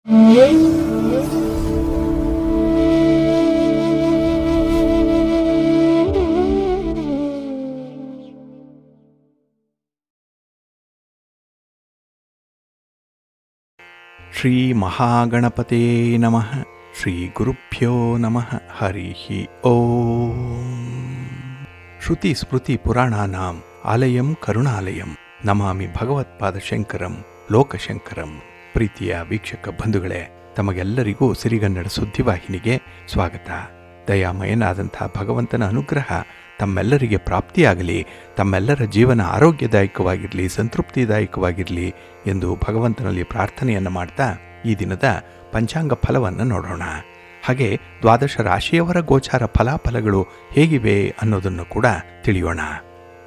ಶ್ರೀ ಮಹಾಗಣಪತೇ ನಮಃ. ಶ್ರೀ ಗುರುಭ್ಯೋ ನಮಃ. ಹರಿ ಓಂ. ಶ್ರುತಿ ಸ್ಮೃತಿ ಪುರಾಣಾನಾಂ ಆಲಯಂ ಕರುಣಾಲಯಂ ನಮಾಮಿ ಭಗವತ್ಪಾದಶಂಕರಂ ಲೋಕಶಂಕರಂ. ಪ್ರೀತಿಯ ವೀಕ್ಷಕ ಬಂಧುಗಳೇ, ತಮಗೆಲ್ಲರಿಗೂ ಸಿರಿಗನ್ನಡ ಸುದ್ದಿವಾಹಿನಿಗೆ ಸ್ವಾಗತ. ದಯಾಮಯನಾದಂಥ ಭಗವಂತನ ಅನುಗ್ರಹ ತಮ್ಮೆಲ್ಲರಿಗೆ ಪ್ರಾಪ್ತಿಯಾಗಲಿ, ತಮ್ಮೆಲ್ಲರ ಜೀವನ ಆರೋಗ್ಯದಾಯಕವಾಗಿರಲಿ, ಸಂತೃಪ್ತಿದಾಯಕವಾಗಿರಲಿ ಎಂದು ಭಗವಂತನಲ್ಲಿ ಪ್ರಾರ್ಥನೆಯನ್ನು ಮಾಡ್ತಾ ಈ ದಿನದ ಪಂಚಾಂಗ ಫಲವನ್ನು ನೋಡೋಣ. ಹಾಗೆ ದ್ವಾದಶ ರಾಶಿಯವರ ಗೋಚಾರ ಫಲಾಫಲಗಳು ಹೇಗಿವೆ ಅನ್ನೋದನ್ನು ಕೂಡ ತಿಳಿಯೋಣ.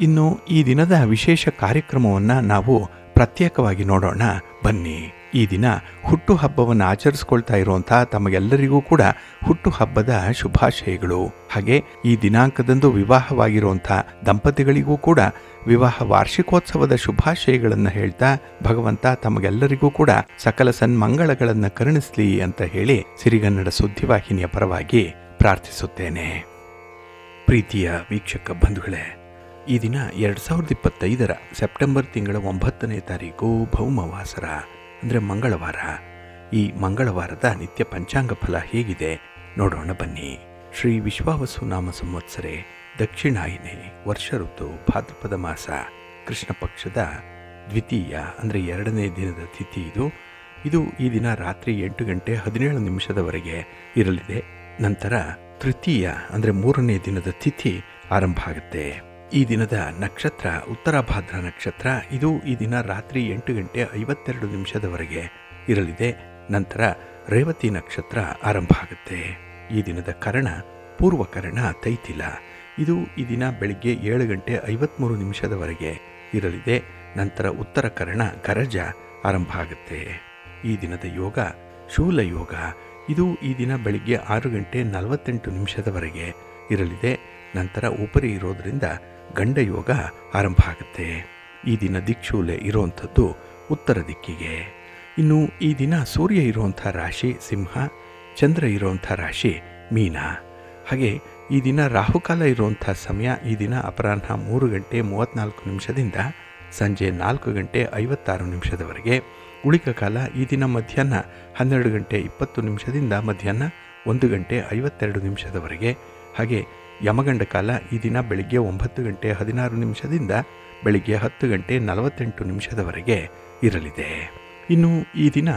ಇನ್ನು ಈ ದಿನದ ವಿಶೇಷ ಕಾರ್ಯಕ್ರಮವನ್ನು ನಾವು ಪ್ರತ್ಯೇಕವಾಗಿ ನೋಡೋಣ ಬನ್ನಿ. ಈ ದಿನ ಹುಟ್ಟುಹಬ್ಬವನ್ನು ಆಚರಿಸ್ಕೊಳ್ತಾ ಇರುವಂಥ ತಮಗೆಲ್ಲರಿಗೂ ಕೂಡ ಹುಟ್ಟುಹಬ್ಬದ ಶುಭಾಶಯಗಳು. ಹಾಗೆ ಈ ದಿನಾಂಕದಂದು ವಿವಾಹವಾಗಿರುವಂಥ ದಂಪತಿಗಳಿಗೂ ಕೂಡ ವಿವಾಹ ವಾರ್ಷಿಕೋತ್ಸವದ ಶುಭಾಶಯಗಳನ್ನು ಹೇಳ್ತಾ ಭಗವಂತ ತಮಗೆಲ್ಲರಿಗೂ ಕೂಡ ಸಕಲ ಸನ್ಮಂಗಳಗಳನ್ನು ಕರುಣಿಸಲಿ ಅಂತ ಹೇಳಿ ಸಿರಿಗನ್ನಡ ಸುದ್ದಿವಾಹಿನಿಯ ಪರವಾಗಿ ಪ್ರಾರ್ಥಿಸುತ್ತೇನೆ. ಪ್ರೀತಿಯ ವೀಕ್ಷಕ ಬಂಧುಗಳೇ, ಈ ದಿನ 2025 ಸೆಪ್ಟೆಂಬರ್ ತಿಂಗಳ 9ನೇ ತಾರೀಕು ಭೌಮವಾಸರ ಅಂದರೆ ಮಂಗಳವಾರ. ಈ ಮಂಗಳವಾರದ ನಿತ್ಯ ಪಂಚಾಂಗ ಫಲ ಹೇಗಿದೆ ನೋಡೋಣ ಬನ್ನಿ. ಶ್ರೀ ವಿಶ್ವಾವಸು ನಾಮ ಸಂವತ್ಸರೆ ದಕ್ಷಿಣಾಯಿನೆ ವರ್ಷ ಋತು ಭಾದ್ರಪದ ಮಾಸ ಕೃಷ್ಣ ಪಕ್ಷದ ದ್ವಿತೀಯ ಅಂದರೆ 2ನೇ ದಿನದ ತಿಥಿ ಇದು ಈ ದಿನ ರಾತ್ರಿ 8 ಗಂಟೆ 17 ನಿಮಿಷದವರೆಗೆ ಇರಲಿದೆ. ನಂತರ ತೃತೀಯ ಅಂದರೆ 3ನೇ ದಿನದ ತಿಥಿ ಆರಂಭ ಆಗುತ್ತೆ. ಈ ದಿನದ ನಕ್ಷತ್ರ ಉತ್ತರಾಭಾದ್ರ ನಕ್ಷತ್ರ. ಇದು ಈ ದಿನ ರಾತ್ರಿ 8 ಗಂಟೆ 52 ನಿಮಿಷದವರೆಗೆ ಇರಲಿದೆ. ನಂತರ ರೇವತಿ ನಕ್ಷತ್ರ ಆರಂಭ ಆಗುತ್ತೆ. ಈ ದಿನದ ಕರ್ಣ ಪೂರ್ವಕರ್ಣ ತೈತಿಲ. ಇದು ಈ ದಿನ ಬೆಳಿಗ್ಗೆ 7 ಗಂಟೆ 53 ನಿಮಿಷದವರೆಗೆ ಇರಲಿದೆ. ನಂತರ ಉತ್ತರ ಕರ್ಣ ಗರಜ ಆರಂಭ ಆಗುತ್ತೆ. ಈ ದಿನದ ಯೋಗ ಶೂಲ ಯೋಗ. ಇದು ಈ ದಿನ ಬೆಳಿಗ್ಗೆ 6 ಗಂಟೆ 48 ನಿಮಿಷದವರೆಗೆ ಇರಲಿದೆ. ನಂತರ ಉಪರಿ ಇರೋದರಿಂದ ಗಂಡ ಯೋಗ ಆರಂಭ ಆಗುತ್ತೆ. ಈ ದಿನ ದಿಕ್ಷೂಲೆ ಇರುವಂಥದ್ದು ಉತ್ತರ ದಿಕ್ಕಿಗೆ. ಇನ್ನು ಈ ದಿನ ಸೂರ್ಯ ಇರುವಂಥ ರಾಶಿ ಸಿಂಹ, ಚಂದ್ರ ಇರುವಂಥ ರಾಶಿ ಮೀನ. ಹಾಗೆ ಈ ದಿನ ರಾಹುಕಾಲ ಇರುವಂಥ ಸಮಯ ಈ ದಿನ ಅಪರಾಹ್ನ 3 ಗಂಟೆ 34 ನಿಮಿಷದಿಂದ ಸಂಜೆ 4 ಗಂಟೆ 56 ನಿಮಿಷದವರೆಗೆ. ಉಳಿಕ ಕಾಲ ಈ ದಿನ ಮಧ್ಯಾಹ್ನ 12 ಗಂಟೆ 20 ನಿಮಿಷದಿಂದ ಮಧ್ಯಾಹ್ನ 1 ಗಂಟೆ 52 ನಿಮಿಷದವರೆಗೆ. ಹಾಗೆ ಯಮಗಂಡ ಕಾಲ ಈ ದಿನ ಬೆಳಿಗ್ಗೆ 9 ಗಂಟೆ 16 ನಿಮಿಷದಿಂದ ಬೆಳಿಗ್ಗೆ 10 ಗಂಟೆ 48 ನಿಮಿಷದವರೆಗೆ ಇರಲಿದೆ. ಇನ್ನು ಈ ದಿನ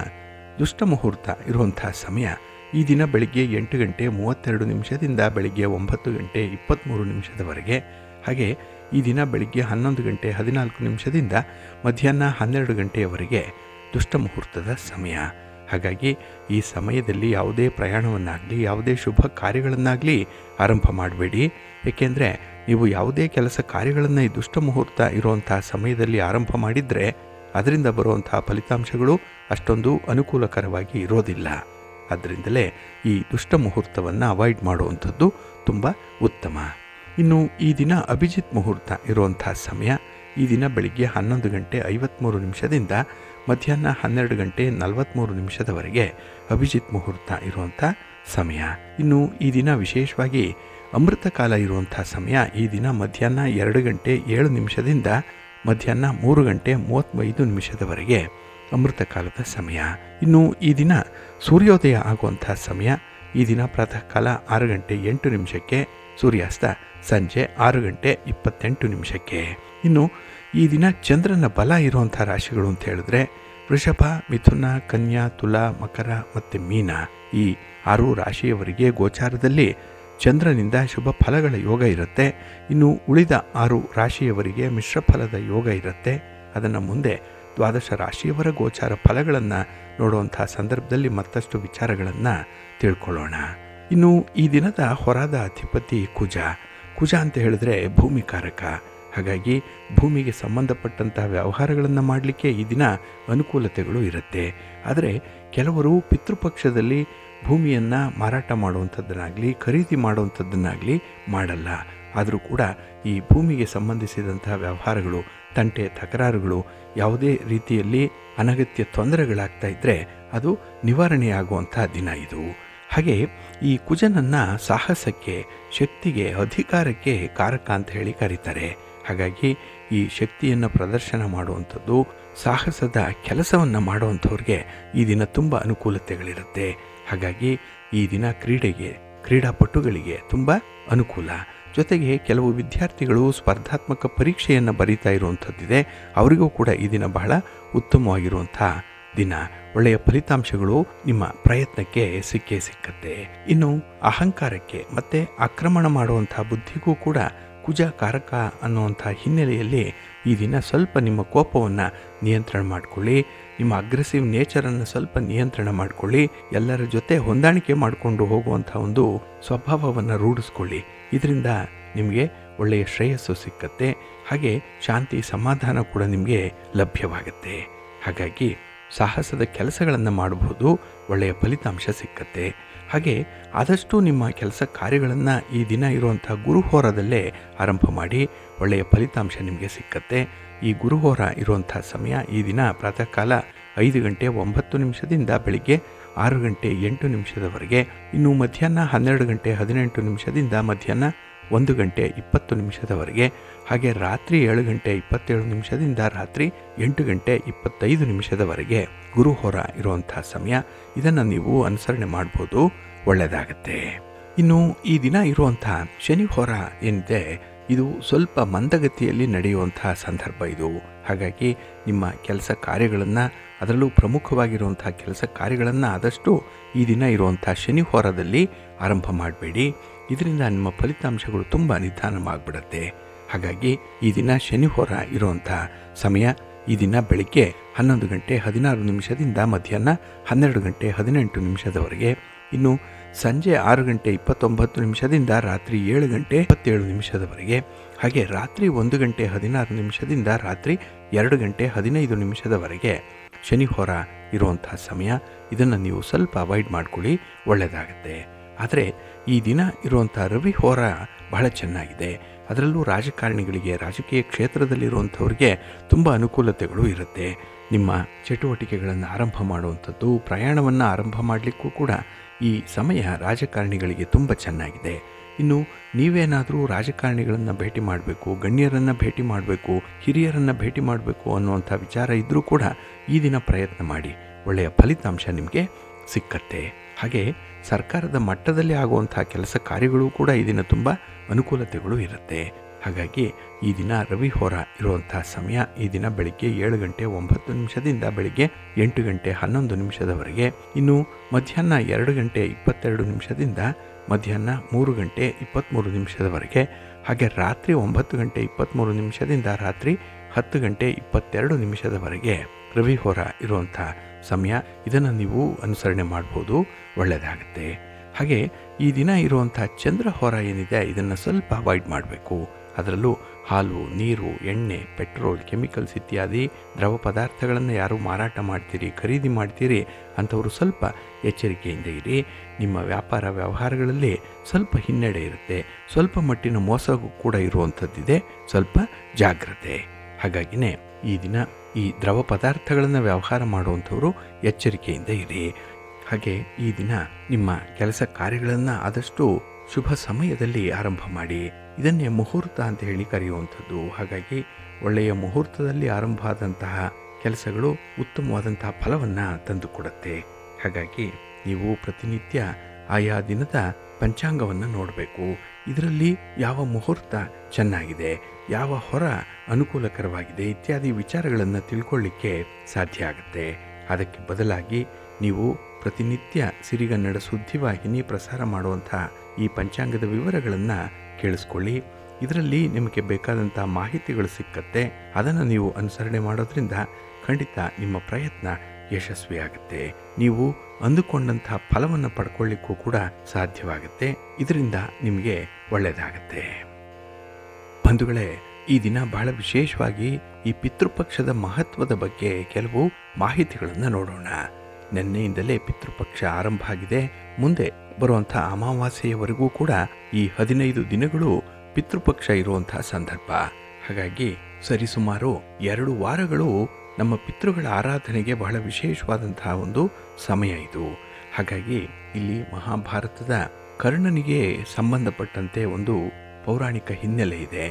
ದುಷ್ಟ ಮುಹೂರ್ತ ಇರುವಂಥ ಸಮಯ ಈ ದಿನ ಬೆಳಿಗ್ಗೆ 8 ಗಂಟೆ 32 ನಿಮಿಷದಿಂದ ಬೆಳಿಗ್ಗೆ 9 ಗಂಟೆ 23 ನಿಮಿಷದವರೆಗೆ. ಹಾಗೆ ಈ ದಿನ ಬೆಳಿಗ್ಗೆ 11 ಗಂಟೆ 14 ನಿಮಿಷದಿಂದ ಮಧ್ಯಾಹ್ನ 12 ಗಂಟೆಯವರೆಗೆ ದುಷ್ಟ ಮುಹೂರ್ತದ ಸಮಯ. ಹಾಗಾಗಿ ಈ ಸಮಯದಲ್ಲಿ ಯಾವುದೇ ಪ್ರಯಾಣವನ್ನಾಗಲಿ ಯಾವುದೇ ಶುಭ ಕಾರ್ಯಗಳನ್ನಾಗಲಿ ಆರಂಭ ಮಾಡಬೇಡಿ. ಏಕೆಂದರೆ ನೀವು ಯಾವುದೇ ಕೆಲಸ ಕಾರ್ಯಗಳನ್ನು ಈ ದುಷ್ಟ ಮುಹೂರ್ತ ಇರುವಂಥ ಸಮಯದಲ್ಲಿ ಆರಂಭ ಮಾಡಿದರೆ ಅದರಿಂದ ಬರುವಂಥ ಫಲಿತಾಂಶಗಳು ಅಷ್ಟೊಂದು ಅನುಕೂಲಕರವಾಗಿ ಇರೋದಿಲ್ಲ. ಅದರಿಂದಲೇ ಈ ದುಷ್ಟ ಮುಹೂರ್ತವನ್ನು ಅವಾಯ್ಡ್ ಮಾಡುವಂಥದ್ದು ತುಂಬ ಉತ್ತಮ. ಇನ್ನು ಈ ದಿನ ಅಭಿಜಿತ್ ಮುಹೂರ್ತ ಇರುವಂಥ ಸಮಯ ಈ ದಿನ ಬೆಳಿಗ್ಗೆ 11 ಗಂಟೆ 53 ನಿಮಿಷದಿಂದ ಮಧ್ಯಾಹ್ನ 12 ಗಂಟೆ 43 ನಿಮಿಷದವರೆಗೆ ಅಭಿಜಿತ್ ಮುಹೂರ್ತ ಇರುವಂಥ ಸಮಯ. ಇನ್ನು ಈ ದಿನ ವಿಶೇಷವಾಗಿ ಅಮೃತ ಕಾಲ ಇರುವಂಥ ಸಮಯ ಈ ದಿನ ಮಧ್ಯಾಹ್ನ 2 ಗಂಟೆ 7 ನಿಮಿಷದಿಂದ ಮಧ್ಯಾಹ್ನ 3 ಗಂಟೆ 35 ನಿಮಿಷದವರೆಗೆ ಅಮೃತ ಕಾಲದ ಸಮಯ. ಇನ್ನು ಈ ದಿನ ಸೂರ್ಯೋದಯ ಆಗುವಂಥ ಸಮಯ ಈ ದಿನ ಪ್ರಾತಃ ಕಾಲ 6 ಗಂಟೆ 8 ನಿಮಿಷಕ್ಕೆ, ಸೂರ್ಯಾಸ್ತ ಸಂಜೆ 6 ಗಂಟೆ 28 ನಿಮಿಷಕ್ಕೆ. ಇನ್ನು ಈ ದಿನ ಚಂದ್ರನ ಬಲ ಇರುವಂಥ ರಾಶಿಗಳು ಅಂತ ಹೇಳಿದ್ರೆ ವೃಷಭ, ಮಿಥುನ, ಕನ್ಯಾ, ತುಲಾ, ಮಕರ ಮತ್ತು ಮೀನ. ಈ 6 ರಾಶಿಯವರಿಗೆ ಗೋಚಾರದಲ್ಲಿ ಚಂದ್ರನಿಂದ ಶುಭ ಫಲಗಳ ಯೋಗ ಇರುತ್ತೆ. ಇನ್ನು ಉಳಿದ 6 ರಾಶಿಯವರಿಗೆ ಮಿಶ್ರ ಫಲದ ಯೋಗ ಇರುತ್ತೆ. ಅದನ್ನು ಮುಂದೆ ದ್ವಾದಶ ರಾಶಿಯವರ ಗೋಚಾರ ಫಲಗಳನ್ನು ನೋಡುವಂಥ ಸಂದರ್ಭದಲ್ಲಿ ಮತ್ತಷ್ಟು ವಿಚಾರಗಳನ್ನು ತಿಳ್ಕೊಳ್ಳೋಣ. ಇನ್ನು ಈ ದಿನದ ಹೊರಾದ ಅಧಿಪತಿ ಕುಜ. ಕುಜ ಅಂತ ಹೇಳಿದ್ರೆ ಭೂಮಿಕಾರಕ. ಹಾಗಾಗಿ ಭೂಮಿಗೆ ಸಂಬಂಧಪಟ್ಟಂಥ ವ್ಯವಹಾರಗಳನ್ನು ಮಾಡಲಿಕ್ಕೆ ಈ ದಿನ ಅನುಕೂಲತೆಗಳು ಇರುತ್ತೆ. ಆದರೆ ಕೆಲವರು ಪಿತೃಪಕ್ಷದಲ್ಲಿ ಭೂಮಿಯನ್ನು ಮಾರಾಟ ಮಾಡುವಂಥದ್ದನ್ನಾಗಲಿ ಖರೀದಿ ಮಾಡುವಂಥದ್ದನ್ನಾಗಲಿ ಮಾಡಲ್ಲ. ಆದರೂ ಕೂಡ ಈ ಭೂಮಿಗೆ ಸಂಬಂಧಿಸಿದಂಥ ವ್ಯವಹಾರಗಳು ತಂಟೆ ತಕರಾರುಗಳು, ಯಾವುದೇ ರೀತಿಯಲ್ಲಿ ಅನಗತ್ಯ ತೊಂದರೆಗಳಾಗ್ತಾ ಇದ್ದರೆ ಅದು ನಿವಾರಣೆಯಾಗುವಂಥ ದಿನ ಇದು. ಹಾಗೆ ಈ ಕುಜನನ್ನು ಸಾಹಸಕ್ಕೆ, ಶಕ್ತಿಗೆ, ಅಧಿಕಾರಕ್ಕೆ ಕಾರಕ ಅಂತ ಹೇಳಿ ಕರೀತಾರೆ. ಹಾಗಾಗಿ ಈ ಶಕ್ತಿಯನ್ನು ಪ್ರದರ್ಶನ ಮಾಡುವಂಥದ್ದು, ಸಾಹಸದ ಕೆಲಸವನ್ನು ಮಾಡುವಂಥವ್ರಿಗೆ ಈ ದಿನ ತುಂಬ ಅನುಕೂಲತೆಗಳಿರುತ್ತೆ. ಹಾಗಾಗಿ ಈ ದಿನ ಕ್ರೀಡಾಪಟುಗಳಿಗೆ ತುಂಬ ಅನುಕೂಲ. ಜೊತೆಗೆ ಕೆಲವು ವಿದ್ಯಾರ್ಥಿಗಳು ಸ್ಪರ್ಧಾತ್ಮಕ ಪರೀಕ್ಷೆಯನ್ನು ಬರೀತಾ ಇರುವಂಥದ್ದಿದೆ, ಅವರಿಗೂ ಕೂಡ ಈ ದಿನ ಬಹಳ ಉತ್ತಮವಾಗಿರುವಂಥ ದಿನ. ಒಳ್ಳೆಯ ಫಲಿತಾಂಶಗಳು ನಿಮ್ಮ ಪ್ರಯತ್ನಕ್ಕೆ ಸಿಕ್ಕತ್ತೆ. ಇನ್ನು ಅಹಂಕಾರಕ್ಕೆ ಮತ್ತು ಆಕ್ರಮಣ ಮಾಡುವಂಥ ಬುದ್ಧಿಗೂ ಕೂಡ ಕುಜ ಕಾರಕ ಅನ್ನುವಂಥ ಹಿನ್ನೆಲೆಯಲ್ಲಿ ಈ ದಿನ ಸ್ವಲ್ಪ ನಿಮ್ಮ ಕೋಪವನ್ನು ನಿಯಂತ್ರಣ ಮಾಡಿಕೊಳ್ಳಿ, ನಿಮ್ಮ ಅಗ್ರೆಸಿವ್ ನೇಚರನ್ನು ಸ್ವಲ್ಪ ನಿಯಂತ್ರಣ ಮಾಡಿಕೊಳ್ಳಿ, ಎಲ್ಲರ ಜೊತೆ ಹೊಂದಾಣಿಕೆ ಮಾಡಿಕೊಂಡು ಹೋಗುವಂಥ ಒಂದು ಸ್ವಭಾವವನ್ನು ರೂಢಿಸ್ಕೊಳ್ಳಿ. ಇದರಿಂದ ನಿಮಗೆ ಒಳ್ಳೆಯ ಶ್ರೇಯಸ್ಸು ಸಿಕ್ಕತ್ತೆ. ಹಾಗೆ ಶಾಂತಿ ಸಮಾಧಾನ ಕೂಡ ನಿಮಗೆ ಲಭ್ಯವಾಗುತ್ತೆ. ಹಾಗಾಗಿ ಸಾಹಸದ ಕೆಲಸಗಳನ್ನು ಮಾಡಬಹುದು, ಒಳ್ಳೆಯ ಫಲಿತಾಂಶ ಸಿಕ್ಕತ್ತೆ. ಹಾಗೆ ಆದಷ್ಟು ನಿಮ್ಮ ಕೆಲಸ ಕಾರ್ಯಗಳನ್ನು ಈ ದಿನ ಇರುವಂಥ ಗುರುಹೋರದಲ್ಲೇ ಆರಂಭ ಮಾಡಿ, ಒಳ್ಳೆಯ ಫಲಿತಾಂಶ ನಿಮಗೆ ಸಿಕ್ಕತ್ತೆ. ಈ ಗುರುಹೋರ ಇರುವಂಥ ಸಮಯ ಈ ದಿನ ಪ್ರಾತಃ ಕಾಲ 5:09 ಬೆಳಿಗ್ಗೆ 6:08 ಇನ್ನು ಮಧ್ಯಾಹ್ನ 12:18 ಮಧ್ಯಾಹ್ನ 1:20 ಹಾಗೆ ರಾತ್ರಿ 7:27 ರಾತ್ರಿ 8:25 ಗುರುಹೋರ ಇರುವಂಥ ಸಮಯ. ಇದನ್ನು ನೀವು ಅನುಸರಣೆ ಮಾಡ್ಬೋದು, ಒಳ್ಳೆಯದಾಗತ್ತೆ. ಇನ್ನು ಈ ದಿನ ಇರುವಂಥ ಶನಿ ಹೋರ ಏನಿದೆ, ಇದು ಸ್ವಲ್ಪ ಮಂದಗತಿಯಲ್ಲಿ ನಡೆಯುವಂಥ ಸಂದರ್ಭ ಇದು. ಹಾಗಾಗಿ ನಿಮ್ಮ ಕೆಲಸ ಕಾರ್ಯಗಳನ್ನು, ಅದರಲ್ಲೂ ಪ್ರಮುಖವಾಗಿರುವಂಥ ಕೆಲಸ ಕಾರ್ಯಗಳನ್ನು ಆದಷ್ಟು ಈ ದಿನ ಇರುವಂಥ ಶನಿ ಹೋರದಲ್ಲಿ ಆರಂಭ ಮಾಡಬೇಡಿ. ಇದರಿಂದ ನಿಮ್ಮ ಫಲಿತಾಂಶಗಳು ತುಂಬ ನಿಧಾನವಾಗಿಬಿಡುತ್ತೆ. ಹಾಗಾಗಿ ಈ ದಿನ ಶನಿ ಹೋರ ಇರುವಂಥ ಸಮಯ ಈ ದಿನ ಬೆಳಿಗ್ಗೆ 11:16 ಮಧ್ಯಾಹ್ನ 12:18 ಇನ್ನು ಸಂಜೆ 6:29 ರಾತ್ರಿ 7:27 ಹಾಗೆ ರಾತ್ರಿ 1:16 ರಾತ್ರಿ 2:15 ಶನಿ ಹೋರ ಇರುವಂಥ ಸಮಯ. ಇದನ್ನು ನೀವು ಸ್ವಲ್ಪ ಅವಾಯ್ಡ್ ಮಾಡ್ಕೊಳ್ಳಿ, ಒಳ್ಳೆಯದಾಗತ್ತೆ. ಆದರೆ ಈ ದಿನ ಇರುವಂಥ ರವಿ ಹೋರ ಬಹಳ ಚೆನ್ನಾಗಿದೆ. ಅದರಲ್ಲೂ ರಾಜಕಾರಣಿಗಳಿಗೆ, ರಾಜಕೀಯ ಕ್ಷೇತ್ರದಲ್ಲಿರುವಂಥವ್ರಿಗೆ ತುಂಬ ಅನುಕೂಲತೆಗಳು ಇರುತ್ತೆ. ನಿಮ್ಮ ಚಟುವಟಿಕೆಗಳನ್ನು ಆರಂಭ ಮಾಡುವಂಥದ್ದು, ಪ್ರಯಾಣವನ್ನು ಆರಂಭ ಮಾಡಲಿಕ್ಕೂ ಕೂಡ ಈ ಸಮಯ ರಾಜಕಾರಣಿಗಳಿಗೆ ತುಂಬ ಚೆನ್ನಾಗಿದೆ. ಇನ್ನು ನೀವೇನಾದರೂ ರಾಜಕಾರಣಿಗಳನ್ನು ಭೇಟಿ ಮಾಡಬೇಕು, ಗಣ್ಯರನ್ನು ಭೇಟಿ ಮಾಡಬೇಕು, ಹಿರಿಯರನ್ನು ಭೇಟಿ ಮಾಡಬೇಕು ಅನ್ನುವಂಥ ವಿಚಾರ ಇದ್ದರೂ ಕೂಡ ಈ ದಿನ ಪ್ರಯತ್ನ ಮಾಡಿ, ಒಳ್ಳೆಯ ಫಲಿತಾಂಶ ನಿಮಗೆ ಸಿಕ್ಕತ್ತೆ. ಹಾಗೆ ಸರ್ಕಾರದ ಮಟ್ಟದಲ್ಲಿ ಆಗುವಂಥ ಕೆಲಸ ಕಾರ್ಯಗಳು ಕೂಡ ಈ ದಿನ ತುಂಬ ಅನುಕೂಲತೆಗಳು ಇರುತ್ತೆ. ಹಾಗಾಗಿ ಈ ದಿನ ರವಿ ಹೋರ ಇರುವಂಥ ಸಮಯ ಈ ದಿನ ಬೆಳಿಗ್ಗೆ 7:09 ಬೆಳಿಗ್ಗೆ 8:11 ಇನ್ನು ಮಧ್ಯಾಹ್ನ 2:22 ಮಧ್ಯಾಹ್ನ 3:23 ಹಾಗೆ ರಾತ್ರಿ 9:23 ರಾತ್ರಿ 10:22 ರವಿ ಹೋರ ಇರುವಂಥ ಸಮಯ. ಇದನ್ನು ನೀವು ಅನುಸರಣೆ ಮಾಡ್ಬೋದು, ಒಳ್ಳೆಯದಾಗುತ್ತೆ. ಹಾಗೆ ಈ ದಿನ ಇರುವಂಥ ಚಂದ್ರ ಹೋರ ಏನಿದೆ, ಇದನ್ನು ಸ್ವಲ್ಪ ಅವಾಯ್ಡ್ ಮಾಡಬೇಕು. ಅದರಲ್ಲೂ ಹಾಲು, ನೀರು, ಎಣ್ಣೆ, ಪೆಟ್ರೋಲ್, ಕೆಮಿಕಲ್ಸ್ ಇತ್ಯಾದಿ ದ್ರವ ಪದಾರ್ಥಗಳನ್ನು ಯಾರು ಮಾರಾಟ ಮಾಡ್ತೀರಿ, ಖರೀದಿ ಮಾಡ್ತೀರಿ ಅಂಥವರು ಸ್ವಲ್ಪ ಎಚ್ಚರಿಕೆಯಿಂದ ಇರಿ. ನಿಮ್ಮ ವ್ಯಾಪಾರ ವ್ಯವಹಾರಗಳಲ್ಲಿ ಸ್ವಲ್ಪ ಹಿನ್ನಡೆ ಇರುತ್ತೆ, ಸ್ವಲ್ಪ ಮಟ್ಟಿನ ಮೋಸ ಕೂಡ ಇರುವಂಥದ್ದಿದೆ, ಸ್ವಲ್ಪ ಜಾಗ್ರತೆ. ಹಾಗಾಗಿನೇ ಈ ದಿನ ಈ ದ್ರವ ಪದಾರ್ಥಗಳನ್ನು ವ್ಯವಹಾರ ಮಾಡುವಂಥವರು ಎಚ್ಚರಿಕೆಯಿಂದ ಇರಿ. ಹಾಗೆ ಈ ದಿನ ನಿಮ್ಮ ಕೆಲಸ ಕಾರ್ಯಗಳನ್ನು ಆದಷ್ಟು ಶುಭ ಸಮಯದಲ್ಲಿ ಆರಂಭ ಮಾಡಿ. ಇದನ್ನೇ ಮುಹೂರ್ತ ಅಂತ ಹೇಳಿ ಕರೆಯುವಂಥದ್ದು. ಹಾಗಾಗಿ ಒಳ್ಳೆಯ ಮುಹೂರ್ತದಲ್ಲಿ ಆರಂಭ ಆದಂತಹ ಕೆಲಸಗಳು ಉತ್ತಮವಾದಂತಹ ಫಲವನ್ನು ತಂದುಕೊಡುತ್ತೆ. ಹಾಗಾಗಿ ನೀವು ಪ್ರತಿನಿತ್ಯ ಆಯಾ ದಿನದ ಪಂಚಾಂಗವನ್ನು ನೋಡಬೇಕು. ಇದರಲ್ಲಿ ಯಾವ ಮುಹೂರ್ತ ಚೆನ್ನಾಗಿದೆ, ಯಾವ ಹೊರ ಅನುಕೂಲಕರವಾಗಿದೆ ಇತ್ಯಾದಿ ವಿಚಾರಗಳನ್ನು ತಿಳ್ಕೊಳ್ಳಿಕ್ಕೆ ಸಾಧ್ಯ ಆಗುತ್ತೆ. ಅದಕ್ಕೆ ಬದಲಾಗಿ ನೀವು ಪ್ರತಿನಿತ್ಯ ಸಿರಿಗನ್ನಡ ಸುದ್ದಿವಾಹಿನಿ ಪ್ರಸಾರ ಮಾಡುವಂಥ ಈ ಪಂಚಾಂಗದ ವಿವರಗಳನ್ನು ಕೇಳಿಸ್ಕೊಳ್ಳಿ. ಇದರಲ್ಲಿ ನಿಮಗೆ ಬೇಕಾದಂಥ ಮಾಹಿತಿಗಳು ಸಿಕ್ಕತ್ತೆ. ಅದನ್ನು ನೀವು ಅನುಸರಣೆ ಮಾಡೋದ್ರಿಂದ ಖಂಡಿತ ನಿಮ್ಮ ಪ್ರಯತ್ನ ಯಶಸ್ವಿಯಾಗುತ್ತೆ. ನೀವು ಅಂದುಕೊಂಡಂಥ ಫಲವನ್ನು ಪಡ್ಕೊಳ್ಳಿಕ್ಕೂ ಕೂಡ ಸಾಧ್ಯವಾಗುತ್ತೆ. ಇದರಿಂದ ನಿಮಗೆ ಒಳ್ಳೆಯದಾಗತ್ತೆ. ಬಂಧುಗಳೇ, ಈ ದಿನ ಬಹಳ ವಿಶೇಷವಾಗಿ ಈ ಪಿತೃಪಕ್ಷದ ಮಹತ್ವದ ಬಗ್ಗೆ ಕೆಲವು ಮಾಹಿತಿಗಳನ್ನು ನೋಡೋಣ. ನಿನ್ನೆಯಿಂದಲೇ ಪಿತೃಪಕ್ಷ ಆರಂಭ ಆಗಿದೆ. ಮುಂದೆ ಬರುವಂಥ ಅಮಾವಾಸ್ಯೆಯವರೆಗೂ ಕೂಡ ಈ 15 ದಿನಗಳು ಪಿತೃಪಕ್ಷ ಇರುವಂತಹ ಸಂದರ್ಭ. ಹಾಗಾಗಿ ಸರಿಸುಮಾರು 2 ವಾರಗಳು ನಮ್ಮ ಪಿತೃಗಳ ಆರಾಧನೆಗೆ ಬಹಳ ವಿಶೇಷವಾದಂತಹ ಒಂದು ಸಮಯ ಇದು. ಹಾಗಾಗಿ ಇಲ್ಲಿ ಮಹಾಭಾರತದ ಕರ್ಣನಿಗೆ ಸಂಬಂಧಪಟ್ಟಂತೆ ಒಂದು ಪೌರಾಣಿಕ ಹಿನ್ನೆಲೆ ಇದೆ.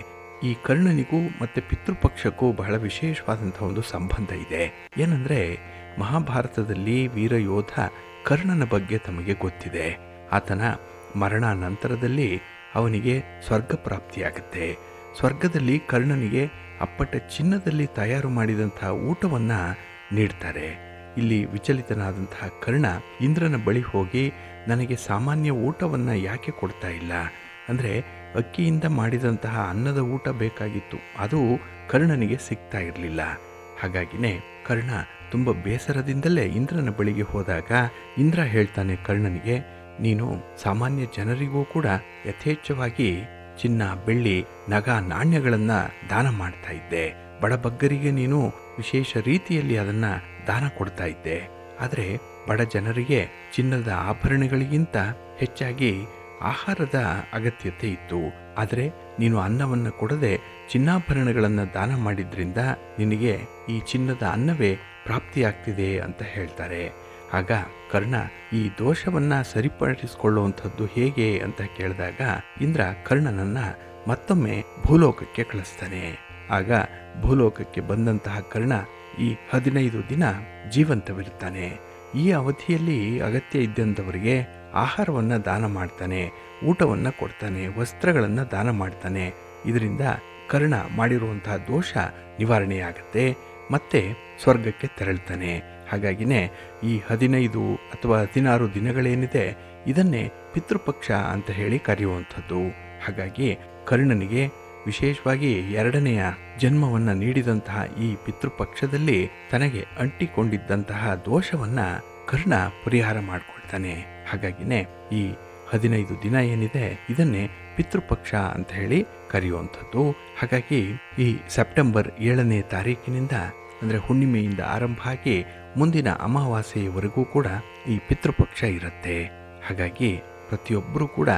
ಈ ಕರ್ಣನಿಗೂ ಮತ್ತು ಪಿತೃಪಕ್ಷಕ್ಕೂ ಬಹಳ ವಿಶೇಷವಾದಂಥ ಒಂದು ಸಂಬಂಧ ಇದೆ. ಏನಂದರೆ, ಮಹಾಭಾರತದಲ್ಲಿ ವೀರಯೋಧ ಕರ್ಣನ ಬಗ್ಗೆ ತಮಗೆ ಗೊತ್ತಿದೆ. ಆತನ ಮರಣ ನಂತರದಲ್ಲಿ ಅವನಿಗೆ ಸ್ವರ್ಗ ಪ್ರಾಪ್ತಿಯಾಗುತ್ತೆ. ಸ್ವರ್ಗದಲ್ಲಿ ಕರ್ಣನಿಗೆ ಅಪ್ಪಟ ಚಿನ್ನದಲ್ಲಿ ತಯಾರು ಮಾಡಿದಂತಹ ಊಟವನ್ನು ನೀಡ್ತಾರೆ. ಇಲ್ಲಿ ವಿಚಲಿತನಾದಂತಹ ಕರ್ಣ ಇಂದ್ರನ ಬಳಿ ಹೋಗಿ, ನನಗೆ ಸಾಮಾನ್ಯ ಊಟವನ್ನು ಯಾಕೆ ಕೊಡ್ತಾ ಇಲ್ಲ, ಅಂದರೆ ಅಕ್ಕಿಯಿಂದ ಮಾಡಿದಂತಹ ಅನ್ನದ ಊಟ ಬೇಕಾಗಿತ್ತು, ಅದು ಕರ್ಣನಿಗೆ ಸಿಗ್ತಾ ಇರಲಿಲ್ಲ. ಹಾಗಾಗಿನೇ ಕರ್ಣ ತುಂಬ ಬೇಸರದಿಂದಲೇ ಇಂದ್ರನ ಬಳಿಗೆ ಹೋದಾಗ ಇಂದ್ರ ಹೇಳ್ತಾನೆ ಕರ್ಣನಿಗೆ, ನೀನು ಸಾಮಾನ್ಯ ಜನರಿಗೂ ಕೂಡ ಯಥೇಚ್ಛವಾಗಿ ಚಿನ್ನ, ಬೆಳ್ಳಿ, ನಗ, ನಾಣ್ಯಗಳನ್ನು ದಾನ ಮಾಡ್ತಾ ಇದ್ದೆ. ಬಡಬಗ್ಗರಿಗೆ ನೀನು ವಿಶೇಷ ರೀತಿಯಲ್ಲಿ ಅದನ್ನು ದಾನ ಕೊಡ್ತಾ ಇದ್ದೆ. ಆದರೆ ಬಡ ಜನರಿಗೆ ಚಿನ್ನದ ಆಭರಣಗಳಿಗಿಂತ ಹೆಚ್ಚಾಗಿ ಆಹಾರದ ಅಗತ್ಯತೆ ಇತ್ತು. ಆದರೆ ನೀನು ಅನ್ನವನ್ನು ಕೊಡದೆ ಚಿನ್ನಾಭರಣಗಳನ್ನು ದಾನ ಮಾಡಿದ್ರಿಂದ ನಿನಗೆ ಈ ಚಿನ್ನದ ಅನ್ನವೇ ಪ್ರಾಪ್ತಿಯಾಗ್ತಿದೆ ಅಂತ ಹೇಳ್ತಾರೆ. ಆಗ ಕರ್ಣ ಈ ದೋಷವನ್ನು ಸರಿಪಡಿಸಿಕೊಳ್ಳುವಂಥದ್ದು ಹೇಗೆ ಅಂತ ಕೇಳಿದಾಗ ಇಂದ್ರ ಕರ್ಣನನ್ನು ಮತ್ತೊಮ್ಮೆ ಭೂಲೋಕಕ್ಕೆ ಕಳಿಸ್ತಾನೆ. ಆಗ ಭೂಲೋಕಕ್ಕೆ ಬಂದಂತಹ ಕರ್ಣ ಈ 15 ದಿನ ಜೀವಂತವಿರ್ತಾನೆ. ಈ ಅವಧಿಯಲ್ಲಿ ಅಗತ್ಯ ಇದ್ದಂಥವರಿಗೆ ಆಹಾರವನ್ನು ದಾನ ಮಾಡ್ತಾನೆ, ಊಟವನ್ನು ಕೊಡ್ತಾನೆ, ವಸ್ತ್ರಗಳನ್ನು ದಾನ ಮಾಡ್ತಾನೆ. ಇದರಿಂದ ಕರ್ಣ ಮಾಡಿರುವಂತಹ ದೋಷ ನಿವಾರಣೆಯಾಗುತ್ತೆ, ಮತ್ತೆ ಸ್ವರ್ಗಕ್ಕೆ ತೆರಳ್ತಾನೆ. ಹಾಗಾಗಿನೇ ಈ 15 ಅಥವಾ 16 ದಿನಗಳೇನಿದೆ ಇದನ್ನೇ ಪಿತೃಪಕ್ಷ ಅಂತ ಹೇಳಿ ಕರೆಯುವಂಥದ್ದು. ಹಾಗಾಗಿ ಕರ್ಣನಿಗೆ ವಿಶೇಷವಾಗಿ 2ನೆಯ ಜನ್ಮವನ್ನು ನೀಡಿದಂತಹ ಈ ಪಿತೃಪಕ್ಷದಲ್ಲಿ ತನಗೆ ಅಂಟಿಕೊಂಡಿದ್ದಂತಹ ದೋಷವನ್ನು ಕರ್ಣ ಪರಿಹಾರ ಮಾಡಿಕೊಳ್ತಾನೆ. ಹಾಗಾಗಿನೇ ಈ 15 ದಿನ ಏನಿದೆ ಇದನ್ನೇ ಪಿತೃಪಕ್ಷ ಅಂತ ಹೇಳಿ ಕರೆಯುವಂಥದ್ದು. ಹಾಗಾಗಿ ಈ ಸೆಪ್ಟೆಂಬರ್ 7ನೇ ತಾರೀಕಿನಿಂದ ಅಂದರೆ ಹುಣ್ಣಿಮೆಯಿಂದ ಆರಂಭ ಆಗಿ ಮುಂದಿನ ಅಮಾವಾಸ್ಯೆಯವರೆಗೂ ಕೂಡ ಈ ಪಿತೃಪಕ್ಷ ಇರುತ್ತೆ. ಹಾಗಾಗಿ ಪ್ರತಿಯೊಬ್ಬರೂ ಕೂಡ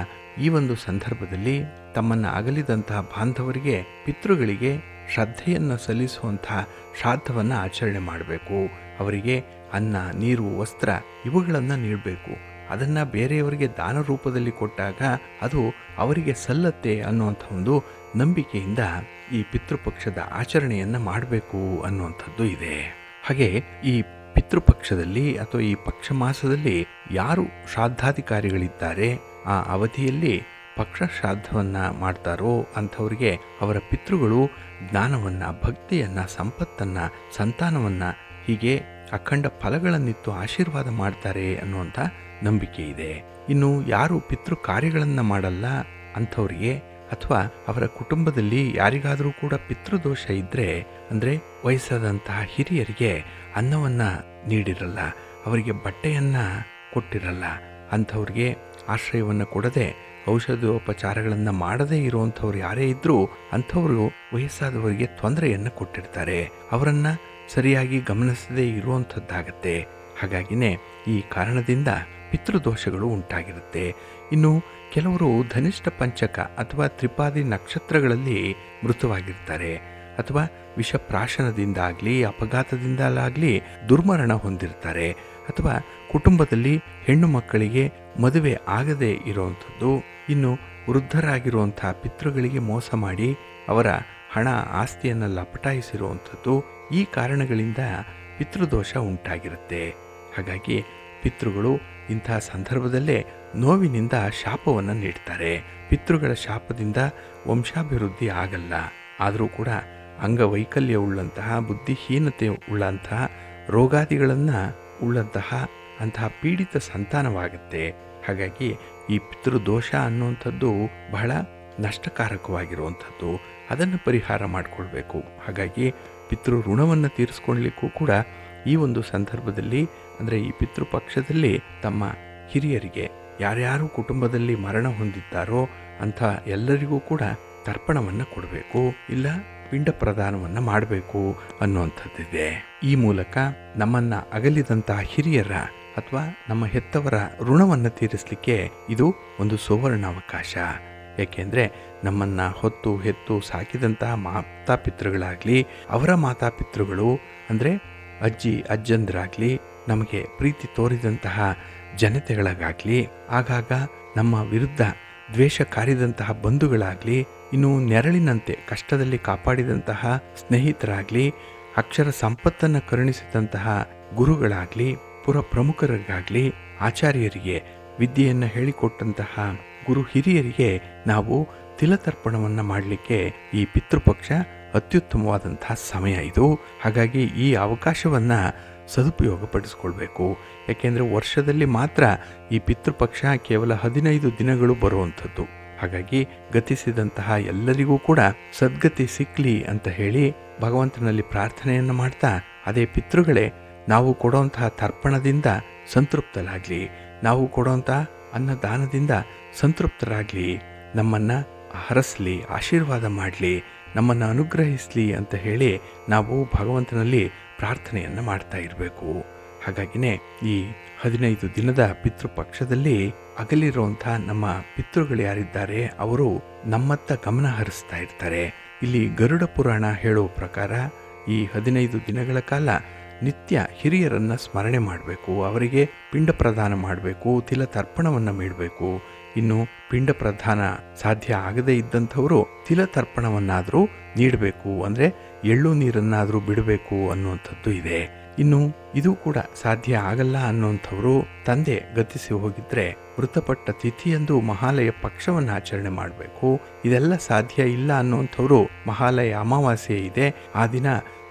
ಈ ಒಂದು ಸಂದರ್ಭದಲ್ಲಿ ತಮ್ಮನ್ನು ಅಗಲಿದಂತಹ ಬಾಂಧವರಿಗೆ, ಪಿತೃಗಳಿಗೆ ಶ್ರದ್ಧೆಯನ್ನು ಸಲ್ಲಿಸುವಂತಹ ಶ್ರಾದ್ದವನ್ನು ಆಚರಣೆ ಮಾಡಬೇಕು. ಅವರಿಗೆ ಅನ್ನ, ನೀರು, ವಸ್ತ್ರ ಇವುಗಳನ್ನು ನೀಡಬೇಕು. ಅದನ್ನು ಬೇರೆಯವರಿಗೆ ದಾನ ರೂಪದಲ್ಲಿ ಕೊಟ್ಟಾಗ ಅದು ಅವರಿಗೆ ಸಲ್ಲತ್ತೆ ಅನ್ನುವಂಥ ಒಂದು ನಂಬಿಕೆಯಿಂದ ಈ ಪಿತೃಪಕ್ಷದ ಆಚರಣೆಯನ್ನು ಮಾಡಬೇಕು ಅನ್ನುವಂಥದ್ದು ಇದೆ. ಹಾಗೆ ಈ ಪಿತೃಪಕ್ಷದಲ್ಲಿ ಅಥವಾ ಈ ಪಕ್ಷ ಮಾಸದಲ್ಲಿ ಯಾರು ಶ್ರಾದ್ದಾಧಿಕಾರಿಗಳಿದ್ದಾರೆ ಆ ಅವಧಿಯಲ್ಲಿ ಪಕ್ಷ ಶ್ರಾದ್ದವನ್ನು ಮಾಡ್ತಾರೋ ಅಂಥವ್ರಿಗೆ ಅವರ ಪಿತೃಗಳು ಜ್ಞಾನವನ್ನು, ಭಕ್ತಿಯನ್ನು, ಸಂಪತ್ತನ್ನು, ಸಂತಾನವನ್ನು, ಹೀಗೆ ಅಖಂಡ ಫಲಗಳನ್ನಿತ್ತು ಆಶೀರ್ವಾದ ಮಾಡ್ತಾರೆ ಅನ್ನುವಂಥ ನಂಬಿಕೆ ಇದೆ. ಇನ್ನು ಯಾರು ಪಿತೃ ಕಾರ್ಯಗಳನ್ನು ಮಾಡಲ್ಲ ಅಂಥವ್ರಿಗೆ ಅಥವಾ ಅವರ ಕುಟುಂಬದಲ್ಲಿ ಯಾರಿಗಾದರೂ ಕೂಡ ಪಿತೃದೋಷ ಇದ್ದರೆ, ಅಂದರೆ ವಯಸ್ಸಾದಂತಹ ಹಿರಿಯರಿಗೆ ಅನ್ನವನ್ನು ನೀಡಿರಲ್ಲ, ಅವರಿಗೆ ಬಟ್ಟೆಯನ್ನು ಕೊಟ್ಟಿರಲ್ಲ, ಅಂಥವ್ರಿಗೆ ಆಶ್ರಯವನ್ನು ಕೊಡದೆ ಔಷಧೋಪಚಾರಗಳನ್ನು ಮಾಡದೇ ಇರುವಂಥವ್ರು ಯಾರೇ ಇದ್ದರೂ ಅಂಥವರು ವಯಸ್ಸಾದವರಿಗೆ ತೊಂದರೆಯನ್ನು ಕೊಟ್ಟಿರ್ತಾರೆ, ಅವರನ್ನು ಸರಿಯಾಗಿ ಗಮನಿಸದೇ ಇರುವಂಥದ್ದಾಗತ್ತೆ. ಹಾಗಾಗಿನೇ ಈ ಕಾರಣದಿಂದ ಪಿತೃದೋಷಗಳು ಉಂಟಾಗಿರುತ್ತೆ. ಇನ್ನು ಕೆಲವರು ಧನಿಷ್ಠ ಪಂಚಕ ಅಥವಾ ತ್ರಿಪಾದಿ ನಕ್ಷತ್ರಗಳಲ್ಲಿ ಮೃತವಾಗಿರ್ತಾರೆ, ಅಥವಾ ವಿಷಪ್ರಾಶನದಿಂದಾಗಲಿ ಅಪಘಾತದಿಂದಲಾಗಲಿ ದುರ್ಮರಣ ಹೊಂದಿರ್ತಾರೆ, ಅಥವಾ ಕುಟುಂಬದಲ್ಲಿ ಹೆಣ್ಣು ಮಕ್ಕಳಿಗೆ ಮದುವೆ ಆಗದೇ ಇರುವಂಥದ್ದು, ಇನ್ನು ವೃದ್ಧರಾಗಿರುವಂಥ ಪಿತೃಗಳಿಗೆ ಮೋಸ ಮಾಡಿ ಅವರ ಹಣ ಆಸ್ತಿಯನ್ನು ಲಪಟಾಯಿಸಿರುವಂಥದ್ದು, ಈ ಕಾರಣಗಳಿಂದ ಪಿತೃದೋಷ ಉಂಟಾಗಿರುತ್ತೆ. ಹಾಗಾಗಿ ಪಿತೃಗಳು ಇಂಥ ಸಂದರ್ಭದಲ್ಲೇ ನೋವಿನಿಂದ ಶಾಪವನ್ನು ನೀಡ್ತಾರೆ. ಪಿತೃಗಳ ಶಾಪದಿಂದ ವಂಶಾಭಿವೃದ್ಧಿ ಆಗಲ್ಲ, ಆದರೂ ಕೂಡ ಅಂಗವೈಕಲ್ಯ ಉಳ್ಳಂತಹ, ಬುದ್ಧಿಹೀನತೆ ಉಳ್ಳಂತಹ, ರೋಗಾದಿಗಳನ್ನು ಉಳ್ಳಂತಹ ಅಂತಹ ಪೀಡಿತ ಸಂತಾನವಾಗುತ್ತೆ. ಹಾಗಾಗಿ ಈ ಪಿತೃದೋಷ ಅನ್ನುವಂಥದ್ದು ಬಹಳ ನಷ್ಟಕಾರಕವಾಗಿರುವಂಥದ್ದು, ಅದನ್ನು ಪರಿಹಾರ ಮಾಡಿಕೊಳ್ಬೇಕು. ಹಾಗಾಗಿ ಪಿತೃ ಋಣವನ್ನು ತೀರಿಸ್ಕೊಳ್ಲಿಕ್ಕೂ ಕೂಡ ಈ ಒಂದು ಸಂದರ್ಭದಲ್ಲಿ, ಅಂದರೆ ಈ ಪಿತೃಪಕ್ಷದಲ್ಲಿ ತಮ್ಮ ಹಿರಿಯರಿಗೆ ಯಾರ್ಯಾರು ಕುಟುಂಬದಲ್ಲಿ ಮರಣ ಹೊಂದಿದ್ದಾರೋ ಅಂಥ ಎಲ್ಲರಿಗೂ ಕೂಡ ತರ್ಪಣವನ್ನು ಕೊಡಬೇಕು, ಇಲ್ಲ ಪಿಂಡ ಪ್ರದಾನವನ್ನು ಮಾಡಬೇಕು ಅನ್ನುವಂಥದ್ದಿದೆ. ಈ ಮೂಲಕ ನಮ್ಮನ್ನು ಅಗಲಿದಂತಹ ಹಿರಿಯರ ಅಥವಾ ನಮ್ಮ ಹೆತ್ತವರ ಋಣವನ್ನು ತೀರಿಸಲಿಕ್ಕೆ ಇದು ಒಂದು ಸುವರ್ಣಾವಕಾಶ. ಏಕೆಂದರೆ ನಮ್ಮನ್ನು ಹೊತ್ತು ಹೆತ್ತು ಸಾಕಿದಂತಹ ಮಾತಾಪಿತೃಗಳಾಗಲಿ, ಅವರ ಮಾತಾಪಿತೃಗಳು ಅಂದರೆ ಅಜ್ಜಿ ಅಜ್ಜಂದರಾಗಲಿ, ನಮಗೆ ಪ್ರೀತಿ ತೋರಿದಂತಹ ಜನತೆಗಳಾಗಲಿ, ಆಗಾಗ ನಮ್ಮ ವಿರುದ್ಧ ದ್ವೇಷ ಕಾರಿದಂತಹ ಬಂಧುಗಳಾಗಲಿ, ಇನ್ನು ನೆರಳಿನಂತೆ ಕಷ್ಟದಲ್ಲಿ ಕಾಪಾಡಿದಂತಹ ಸ್ನೇಹಿತರಾಗಲಿ, ಅಕ್ಷರ ಸಂಪತ್ತನ್ನು ಕರುಣಿಸಿದಂತಹ ಗುರುಗಳಾಗಲಿ, ಪುರ ಪ್ರಮುಖರಿಗಾಗಲಿ, ಆಚಾರ್ಯರಿಗೆ ವಿದ್ಯೆಯನ್ನು ಹೇಳಿಕೊಟ್ಟಂತಹ ಗುರು ಹಿರಿಯರಿಗೆ ನಾವು ತಿಲತರ್ಪಣವನ್ನು ಮಾಡಲಿಕ್ಕೆ ಈ ಪಿತೃಪಕ್ಷ ಅತ್ಯುತ್ತಮವಾದಂತಹ ಸಮಯ ಇದು. ಹಾಗಾಗಿ ಈ ಅವಕಾಶವನ್ನು ಸದುಪಯೋಗಪಡಿಸ್ಕೊಳ್ಬೇಕು. ಯಾಕೆಂದರೆ ವರ್ಷದಲ್ಲಿ ಮಾತ್ರ ಈ ಪಿತೃಪಕ್ಷ ಕೇವಲ 15 ದಿನಗಳು ಬರುವಂಥದ್ದು. ಹಾಗಾಗಿ ಗತಿಸಿದಂತಹ ಎಲ್ಲರಿಗೂ ಕೂಡ ಸದ್ಗತಿ ಸಿಕ್ಕಲಿ ಅಂತ ಹೇಳಿ ಭಗವಂತನಲ್ಲಿ ಪ್ರಾರ್ಥನೆಯನ್ನು ಮಾಡ್ತಾ, ಅದೇ ಪಿತೃಗಳೇ ನಾವು ಕೊಡುವಂತಹ ತರ್ಪಣದಿಂದ ಸಂತೃಪ್ತರಾಗಲಿ, ನಾವು ಕೊಡುವಂತಹ ಅನ್ನದಾನದಿಂದ ಸಂತೃಪ್ತರಾಗಲಿ, ನಮ್ಮನ್ನು ಹರಸಲಿ, ಆಶೀರ್ವಾದ ಮಾಡಲಿ, ನಮ್ಮನ್ನು ಅನುಗ್ರಹಿಸಲಿ ಅಂತ ಹೇಳಿ ನಾವು ಭಗವಂತನಲ್ಲಿ ಪ್ರಾರ್ಥನೆಯನ್ನು ಮಾಡ್ತಾ ಇರಬೇಕು. ಹಾಗಾಗಿನೇ ಈ 15 ದಿನದ ಪಿತೃಪಕ್ಷದಲ್ಲಿ ಅಗಲಿರುವಂಥ ನಮ್ಮ ಪಿತೃಗಳು ಯಾರಿದ್ದಾರೆ ಅವರು ನಮ್ಮತ್ತ ಗಮನ ಹರಿಸ್ತಾ ಇರ್ತಾರೆ. ಇಲ್ಲಿ ಗರುಡ ಪುರಾಣ ಹೇಳುವ ಪ್ರಕಾರ ಈ 15 ದಿನಗಳ ಕಾಲ ನಿತ್ಯ ಹಿರಿಯರನ್ನು ಸ್ಮರಣೆ ಮಾಡಬೇಕು, ಅವರಿಗೆ ಪಿಂಡ ಪ್ರದಾನ ಮಾಡಬೇಕು, ತಿಲತರ್ಪಣವನ್ನು ಮಾಡಬೇಕು. ಇನ್ನು ಪಿಂಡ ಪ್ರದಾನ ಸಾಧ್ಯ ಆಗದೇ ಇದ್ದಂಥವರು ತಿಲತರ್ಪಣವನ್ನಾದರೂ ನೀಡಬೇಕು, ಅಂದರೆ ಎಳ್ಳು ನೀರನ್ನಾದರೂ ಬಿಡಬೇಕು ಅನ್ನುವಂಥದ್ದು ಇದೆ. ಇನ್ನು ಇದು ಕೂಡ ಸಾಧ್ಯ ಆಗಲ್ಲ ಅನ್ನುವಂಥವರು ತಂದೆ ಗತಿಸಿ ಹೋಗಿದ್ರೆ ಮೃತಪಟ್ಟ ತಿಥಿಯಂದು ಮಹಾಲಯ ಪಕ್ಷವನ್ನು ಆಚರಣೆ ಮಾಡಬೇಕು. ಇದೆಲ್ಲ ಸಾಧ್ಯ ಇಲ್ಲ ಅನ್ನುವಂಥವರು ಮಹಾಲಯ ಅಮಾವಾಸ್ಯೆ ಇದೆ, ಆ ದಿನ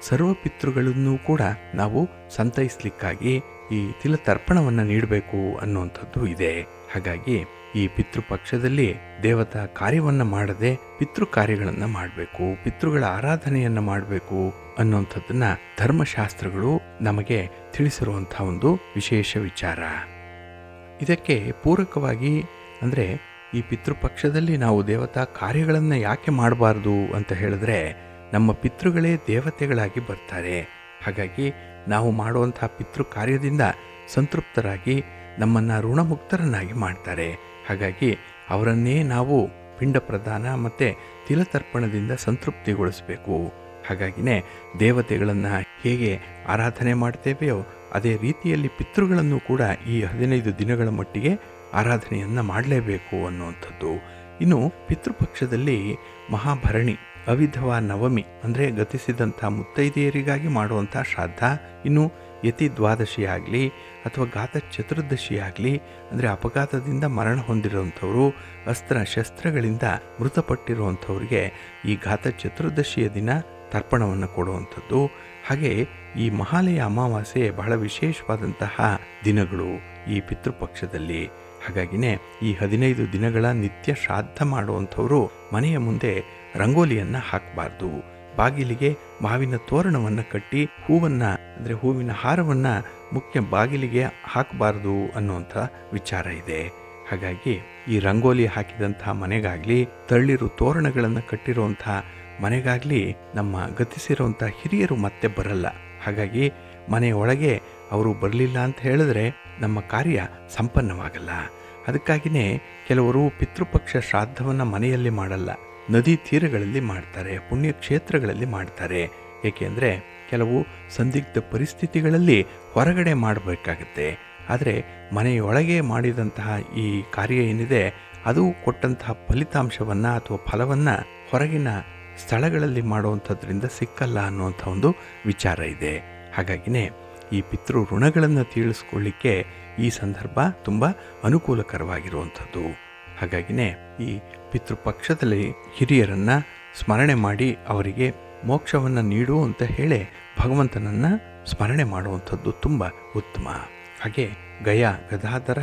ಸರ್ವ ಪಿತೃಗಳನ್ನು ಕೂಡ ನಾವು ಸಂತೈಸಲಿಕ್ಕಾಗಿ ಈ ತಿಲತರ್ಪಣವನ್ನು ನೀಡಬೇಕು ಅನ್ನುವಂಥದ್ದು ಇದೆ. ಹಾಗಾಗಿ ಈ ಪಿತೃಪಕ್ಷದಲ್ಲಿ ದೇವತಾ ಕಾರ್ಯವನ್ನು ಮಾಡದೆ ಪಿತೃ ಕಾರ್ಯಗಳನ್ನು ಮಾಡಬೇಕು, ಪಿತೃಗಳ ಆರಾಧನೆಯನ್ನು ಮಾಡಬೇಕು ಅನ್ನುವಂಥದ್ದನ್ನ ಧರ್ಮಶಾಸ್ತ್ರಗಳು ನಮಗೆ ತಿಳಿಸಿರುವಂತಹ ಒಂದು ವಿಶೇಷ ವಿಚಾರ. ಇದಕ್ಕೆ ಪೂರಕವಾಗಿ ಅಂದರೆ ಈ ಪಿತೃಪಕ್ಷದಲ್ಲಿ ನಾವು ದೇವತಾ ಕಾರ್ಯಗಳನ್ನು ಯಾಕೆ ಮಾಡಬಾರ್ದು ಅಂತ ಹೇಳಿದ್ರೆ, ನಮ್ಮ ಪಿತೃಗಳೇ ದೇವತೆಗಳಾಗಿ ಬರ್ತಾರೆ. ಹಾಗಾಗಿ ನಾವು ಮಾಡುವಂತಹ ಪಿತೃ ಕಾರ್ಯದಿಂದ ಸಂತೃಪ್ತರಾಗಿ ನಮ್ಮನ್ನು ಋಣಮುಕ್ತರನ್ನಾಗಿ ಮಾಡ್ತಾರೆ. ಹಾಗಾಗಿ ಅವರನ್ನೇ ನಾವು ಪಿಂಡ ಪ್ರದಾನ ಮತ್ತು ತಿಲತರ್ಪಣದಿಂದ ಸಂತೃಪ್ತಿಗೊಳಿಸಬೇಕು. ಹಾಗಾಗಿನೇ ದೇವತೆಗಳನ್ನು ಹೇಗೆ ಆರಾಧನೆ ಮಾಡ್ತೇವೆಯೋ ಅದೇ ರೀತಿಯಲ್ಲಿ ಪಿತೃಗಳನ್ನು ಕೂಡ ಈ 15 ದಿನಗಳ ಮಟ್ಟಿಗೆ ಆರಾಧನೆಯನ್ನು ಮಾಡಲೇಬೇಕು ಅನ್ನುವಂಥದ್ದು. ಇನ್ನು ಪಿತೃಪಕ್ಷದಲ್ಲಿ ಮಹಾಭರಣಿ, ಅವಿಧವಾ ನವಮಿ ಅಂದರೆ ಗತಿಸಿದಂಥ ಮುತ್ತೈದೆಯರಿಗಾಗಿ ಮಾಡುವಂಥ ಶ್ರಾದ್ದ, ಇನ್ನು ಯತಿ ದ್ವಾದಶಿ ಆಗಲಿ ಅಥವಾ ಘಾತ ಚತುರ್ದಶಿ ಆಗಲಿ ಅಂದರೆ ಅಪಘಾತದಿಂದ ಮರಣ ಹೊಂದಿರುವಂಥವರು, ಅಸ್ತ್ರ ಶಸ್ತ್ರಗಳಿಂದ ಮೃತಪಟ್ಟಿರುವಂಥವ್ರಿಗೆ ಈ ಘಾತ ಚತುರ್ದಶಿಯ ದಿನ ತರ್ಪಣವನ್ನು ಕೊಡುವಂಥದ್ದು. ಹಾಗೆ ಈ ಮಹಾಲಯ ಅಮಾವಾಸ್ಯೆ ಬಹಳ ವಿಶೇಷವಾದಂತಹ ದಿನಗಳು ಈ ಪಿತೃಪಕ್ಷದಲ್ಲಿ. ಹಾಗಾಗಿನೇ ಈ 15 ದಿನಗಳ ನಿತ್ಯ ಶ್ರಾದ್ದ ಮಾಡುವಂಥವರು ಮನೆಯ ಮುಂದೆ ರಂಗೋಲಿಯನ್ನು ಹಾಕಬಾರ್ದು, ಬಾಗಿಲಿಗೆ ಮಾವಿನ ತೋರಣವನ್ನು ಕಟ್ಟಿ ಹೂವನ್ನು ಅಂದರೆ ಹೂವಿನ ಹಾರವನ್ನು ಮುಖ್ಯ ಬಾಗಿಲಿಗೆ ಹಾಕಬಾರ್ದು ಅನ್ನುವಂಥ ವಿಚಾರ ಇದೆ. ಹಾಗಾಗಿ ಈ ರಂಗೋಲಿ ಹಾಕಿದಂಥ ಮನೆಗಾಗಲಿ, ತಳ್ಳಿರು ತೋರಣಗಳನ್ನು ಕಟ್ಟಿರುವಂಥ ಮನೆಗಾಗಲಿ ನಮ್ಮ ಗತಿಸಿರುವಂಥ ಹಿರಿಯರು ಮತ್ತೆ ಬರಲ್ಲ. ಹಾಗಾಗಿ ಮನೆಯೊಳಗೆ ಅವರು ಬರಲಿಲ್ಲ ಅಂತ ಹೇಳಿದ್ರೆ ನಮ್ಮ ಕಾರ್ಯ ಸಂಪನ್ನವಾಗಲ್ಲ. ಅದಕ್ಕಾಗಿಯೇ ಕೆಲವರು ಪಿತೃಪಕ್ಷ ಶ್ರಾದ್ದವನ್ನು ಮನೆಯಲ್ಲಿ ಮಾಡಲ್ಲ, ನದಿ ತೀರಗಳಲ್ಲಿ ಮಾಡ್ತಾರೆ, ಪುಣ್ಯಕ್ಷೇತ್ರಗಳಲ್ಲಿ ಮಾಡ್ತಾರೆ. ಏಕೆಂದರೆ ಕೆಲವು ಸಂದಿಗ್ಧ ಪರಿಸ್ಥಿತಿಗಳಲ್ಲಿ ಹೊರಗಡೆ ಮಾಡಬೇಕಾಗತ್ತೆ. ಆದರೆ ಮನೆಯೊಳಗೆ ಮಾಡಿದಂತಹ ಈ ಕಾರ್ಯ ಏನಿದೆ ಅದು ಕೊಟ್ಟಂತಹ ಫಲಿತಾಂಶವನ್ನು ಅಥವಾ ಫಲವನ್ನು ಹೊರಗಿನ ಸ್ಥಳಗಳಲ್ಲಿ ಮಾಡುವಂಥದ್ರಿಂದ ಸಿಕ್ಕಲ್ಲ ಅನ್ನುವಂಥ ಒಂದು ವಿಚಾರ ಇದೆ. ಹಾಗಾಗಿನೇ ಈ ಪಿತೃ ಋಣಗಳನ್ನು ತೀರಿಸ್ಕೊಳ್ಳಿಕ್ಕೆ ಈ ಸಂದರ್ಭ ತುಂಬ ಅನುಕೂಲಕರವಾಗಿರುವಂಥದ್ದು. ಹಾಗಾಗಿನೇ ಈ ಪಿತೃಪಕ್ಷದಲ್ಲಿ ಹಿರಿಯರನ್ನು ಸ್ಮರಣೆ ಮಾಡಿ ಅವರಿಗೆ ಮೋಕ್ಷವನ್ನು ನೀಡು ಅಂತ ಹೇಳಿ ಭಗವಂತನನ್ನು ಸ್ಮರಣೆ ಮಾಡುವಂಥದ್ದು ತುಂಬ ಉತ್ತಮ. ಹಾಗೆ ಗದಾಧರ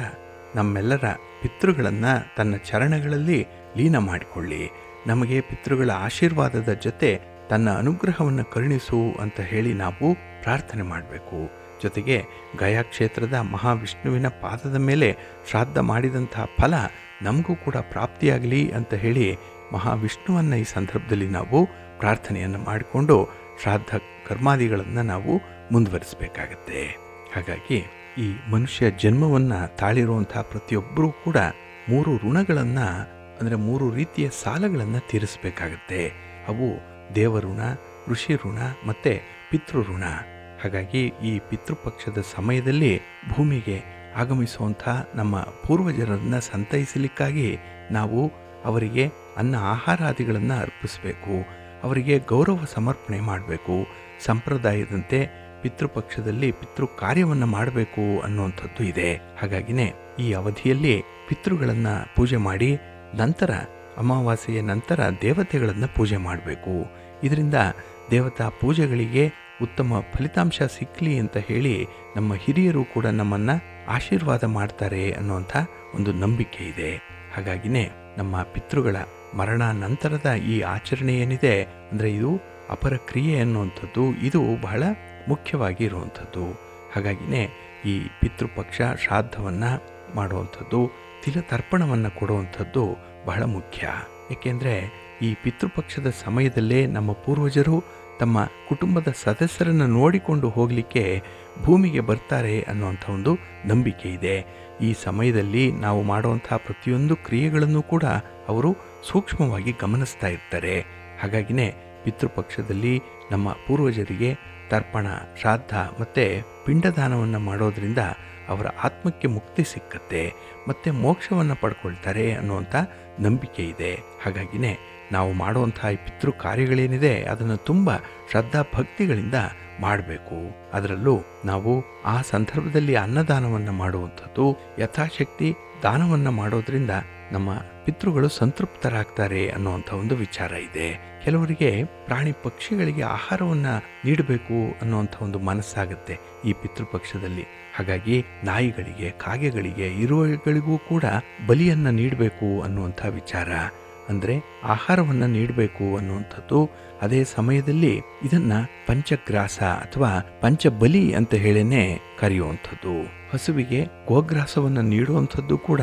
ನಮ್ಮೆಲ್ಲರ ಪಿತೃಗಳನ್ನು ತನ್ನ ಚರಣಗಳಲ್ಲಿ ಲೀನ ಮಾಡಿಕೊಳ್ಳಿ, ನಮಗೆ ಪಿತೃಗಳ ಆಶೀರ್ವಾದದ ಜೊತೆ ತನ್ನ ಅನುಗ್ರಹವನ್ನು ಕರುಣಿಸು ಅಂತ ಹೇಳಿ ನಾವು ಪ್ರಾರ್ಥನೆ ಮಾಡಬೇಕು. ಜೊತೆಗೆ ಗಯಾ ಕ್ಷೇತ್ರದ ಮಹಾವಿಷ್ಣುವಿನ ಪಾದದ ಮೇಲೆ ಶ್ರಾದ್ದ ಮಾಡಿದಂತಹ ಫಲ ನಮಗೂ ಕೂಡ ಪ್ರಾಪ್ತಿಯಾಗಲಿ ಅಂತ ಹೇಳಿ ಮಹಾವಿಷ್ಣುವನ್ನು ಈ ಸಂದರ್ಭದಲ್ಲಿ ನಾವು ಪ್ರಾರ್ಥನೆಯನ್ನು ಮಾಡಿಕೊಂಡು ಶ್ರಾದ್ದ ಕರ್ಮಾದಿಗಳನ್ನು ನಾವು ಮುಂದುವರಿಸಬೇಕಾಗತ್ತೆ. ಹಾಗಾಗಿ ಈ ಮನುಷ್ಯ ಜನ್ಮವನ್ನು ತಾಳಿರುವಂತಹ ಪ್ರತಿಯೊಬ್ಬರೂ ಕೂಡ 3 ಋಣಗಳನ್ನು ಅಂದರೆ 3 ರೀತಿಯ ಸಾಲಗಳನ್ನು ತೀರಿಸಬೇಕಾಗತ್ತೆ. ಅವು ದೇವಋಣ, ಋಷಿ ಋಣ ಮತ್ತು ಪಿತೃಋಣ. ಹಾಗಾಗಿ ಈ ಪಿತೃಪಕ್ಷದ ಸಮಯದಲ್ಲಿ ಭೂಮಿಗೆ ಆಗಮಿಸುವಂಥ ನಮ್ಮ ಪೂರ್ವಜರನ್ನು ಸಂತೈಸಲಿಕ್ಕಾಗಿ ನಾವು ಅವರಿಗೆ ಅನ್ನ ಆಹಾರಾದಿಗಳನ್ನು ಅರ್ಪಿಸಬೇಕು, ಅವರಿಗೆ ಗೌರವ ಸಮರ್ಪಣೆ ಮಾಡಬೇಕು. ಸಂಪ್ರದಾಯದಂತೆ ಪಿತೃಪಕ್ಷದಲ್ಲಿ ಪಿತೃ ಕಾರ್ಯವನ್ನು ಮಾಡಬೇಕು ಅನ್ನುವಂಥದ್ದು ಇದೆ. ಹಾಗಾಗಿನೇ ಈ ಅವಧಿಯಲ್ಲಿ ಪಿತೃಗಳನ್ನು ಪೂಜೆ ಮಾಡಿ ನಂತರ ಅಮಾವಾಸ್ಯೆಯ ನಂತರ ದೇವತೆಗಳನ್ನು ಪೂಜೆ ಮಾಡಬೇಕು. ಇದರಿಂದ ದೇವತಾ ಪೂಜೆಗಳಿಗೆ ಉತ್ತಮ ಫಲಿತಾಂಶ ಸಿಕ್ಕಲಿ ಅಂತ ಹೇಳಿ ನಮ್ಮ ಹಿರಿಯರು ಕೂಡ ನಮ್ಮನ್ನು ಆಶೀರ್ವಾದ ಮಾಡ್ತಾರೆ ಅನ್ನುವಂಥ ಒಂದು ನಂಬಿಕೆ ಇದೆ. ಹಾಗಾಗಿನೇ ನಮ್ಮ ಪಿತೃಗಳ ಮರಣ ನಂತರದ ಈ ಆಚರಣೆ ಏನಿದೆ ಅಂದರೆ ಇದು ಅಪರ ಕ್ರಿಯೆ ಅನ್ನುವಂಥದ್ದು ಇದು ಬಹಳ ಮುಖ್ಯವಾಗಿ ಇರುವಂಥದ್ದು. ಹಾಗಾಗಿನೇ ಈ ಪಿತೃಪಕ್ಷ ಶ್ರಾದ್ದವನ್ನು ಮಾಡುವಂಥದ್ದು, ತಿಲತರ್ಪಣವನ್ನು ಕೊಡುವಂಥದ್ದು ಬಹಳ ಮುಖ್ಯ. ಏಕೆಂದರೆ ಈ ಪಿತೃಪಕ್ಷದ ಸಮಯದಲ್ಲೇ ನಮ್ಮ ಪೂರ್ವಜರು ತಮ್ಮ ಕುಟುಂಬದ ಸದಸ್ಯರನ್ನು ನೋಡಿಕೊಂಡು ಹೋಗಲಿಕ್ಕೆ ಭೂಮಿಗೆ ಬರ್ತಾರೆ ಅನ್ನುವಂಥ ಒಂದು ನಂಬಿಕೆ ಇದೆ. ಈ ಸಮಯದಲ್ಲಿ ನಾವು ಮಾಡುವಂಥ ಪ್ರತಿಯೊಂದು ಕ್ರಿಯೆಗಳನ್ನು ಕೂಡ ಅವರು ಸೂಕ್ಷ್ಮವಾಗಿ ಗಮನಿಸ್ತಾ ಇರ್ತಾರೆ. ಹಾಗಾಗಿನೇ ಪಿತೃಪಕ್ಷದಲ್ಲಿ ನಮ್ಮ ಪೂರ್ವಜರಿಗೆ ತರ್ಪಣ, ಶ್ರಾದ್ದ ಮತ್ತು ಪಿಂಡದಾನವನ್ನು ಮಾಡೋದರಿಂದ ಅವರ ಆತ್ಮಕ್ಕೆ ಮುಕ್ತಿ ಸಿಕ್ಕತ್ತೆ ಮತ್ತು ಮೋಕ್ಷವನ್ನು ಪಡ್ಕೊಳ್ತಾರೆ ಅನ್ನುವಂಥ ನಂಬಿಕೆ ಇದೆ. ಹಾಗಾಗಿನೇ ನಾವು ಮಾಡುವಂಥ ಈ ಪಿತೃ ಕಾರ್ಯಗಳೇನಿದೆ ಅದನ್ನು ತುಂಬ ಶ್ರದ್ಧಾ ಭಕ್ತಿಗಳಿಂದ ಮಾಡಬೇಕು. ಅದರಲ್ಲೂ ನಾವು ಆ ಸಂದರ್ಭದಲ್ಲಿ ಅನ್ನದಾನವನ್ನು ಮಾಡುವಂಥದ್ದು, ಯಥಾಶಕ್ತಿ ದಾನವನ್ನು ಮಾಡೋದ್ರಿಂದ ನಮ್ಮ ಪಿತೃಗಳು ಸಂತೃಪ್ತರಾಗ್ತಾರೆ ಅನ್ನುವಂಥ ಒಂದು ವಿಚಾರ ಇದೆ. ಕೆಲವರಿಗೆ ಪ್ರಾಣಿ ಪಕ್ಷಿಗಳಿಗೆ ಆಹಾರವನ್ನು ನೀಡಬೇಕು ಅನ್ನುವಂಥ ಒಂದು ಮನಸ್ಸಾಗುತ್ತೆ ಈ ಪಿತೃಪಕ್ಷದಲ್ಲಿ. ಹಾಗಾಗಿ ನಾಯಿಗಳಿಗೆ, ಕಾಗೆಗಳಿಗೆ, ಇರುವೆಗಳಿಗೂ ಕೂಡ ಬಲಿಯನ್ನು ನೀಡಬೇಕು ಅನ್ನುವಂಥ ವಿಚಾರ, ಅಂದರೆ ಆಹಾರವನ್ನು ನೀಡಬೇಕು ಅನ್ನುವಂಥದ್ದು. ಅದೇ ಸಮಯದಲ್ಲಿ ಇದನ್ನು ಪಂಚಗ್ರಾಸ ಅಥವಾ ಪಂಚಬಲಿ ಅಂತ ಹೇಳೇನೆ ಕರೆಯುವಂಥದ್ದು. ಹಸುವಿಗೆ ಗೋಗ್ರಾಸವನ್ನು ನೀಡುವಂಥದ್ದು ಕೂಡ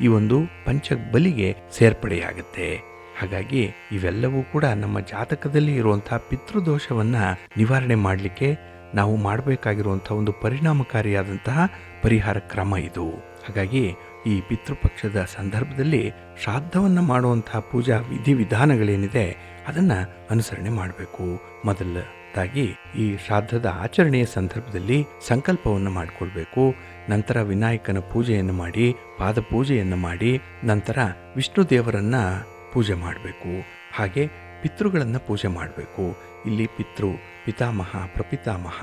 ಈ ಒಂದು ಪಂಚಬಲಿಗೆ ಸೇರ್ಪಡೆಯಾಗುತ್ತೆ. ಹಾಗಾಗಿ ಇವೆಲ್ಲವೂ ಕೂಡ ನಮ್ಮ ಜಾತಕದಲ್ಲಿ ಇರುವಂಥ ಪಿತೃದೋಷವನ್ನು ನಿವಾರಣೆ ಮಾಡಲಿಕ್ಕೆ ನಾವು ಮಾಡಬೇಕಾಗಿರುವಂಥ ಒಂದು ಪರಿಣಾಮಕಾರಿಯಾದಂತಹ ಪರಿಹಾರ ಕ್ರಮ ಇದು. ಹಾಗಾಗಿ ಈ ಪಿತೃಪಕ್ಷದ ಸಂದರ್ಭದಲ್ಲಿ ಶ್ರಾದ್ದವನ್ನು ಮಾಡುವಂತಹ ಪೂಜಾ ವಿಧಿವಿಧಾನಗಳೇನಿದೆ ಅದನ್ನು ಅನುಸರಣೆ ಮಾಡಬೇಕು. ಮೊದಲದಾಗಿ ಈ ಶ್ರಾದ್ದದ ಆಚರಣೆಯ ಸಂದರ್ಭದಲ್ಲಿ ಸಂಕಲ್ಪವನ್ನು ಮಾಡಿಕೊಳ್ಬೇಕು. ನಂತರ ವಿನಾಯಕನ ಪೂಜೆಯನ್ನು ಮಾಡಿ, ಪಾದಪೂಜೆಯನ್ನು ಮಾಡಿ, ನಂತರ ವಿಷ್ಣು ದೇವರನ್ನು ಪೂಜೆ ಮಾಡಬೇಕು. ಹಾಗೆ ಪಿತೃಗಳನ್ನು ಪೂಜೆ ಮಾಡಬೇಕು. ಇಲ್ಲಿ ಪಿತೃ, ಪಿತಾಮಹ, ಪ್ರಪಿತಾಮಹ,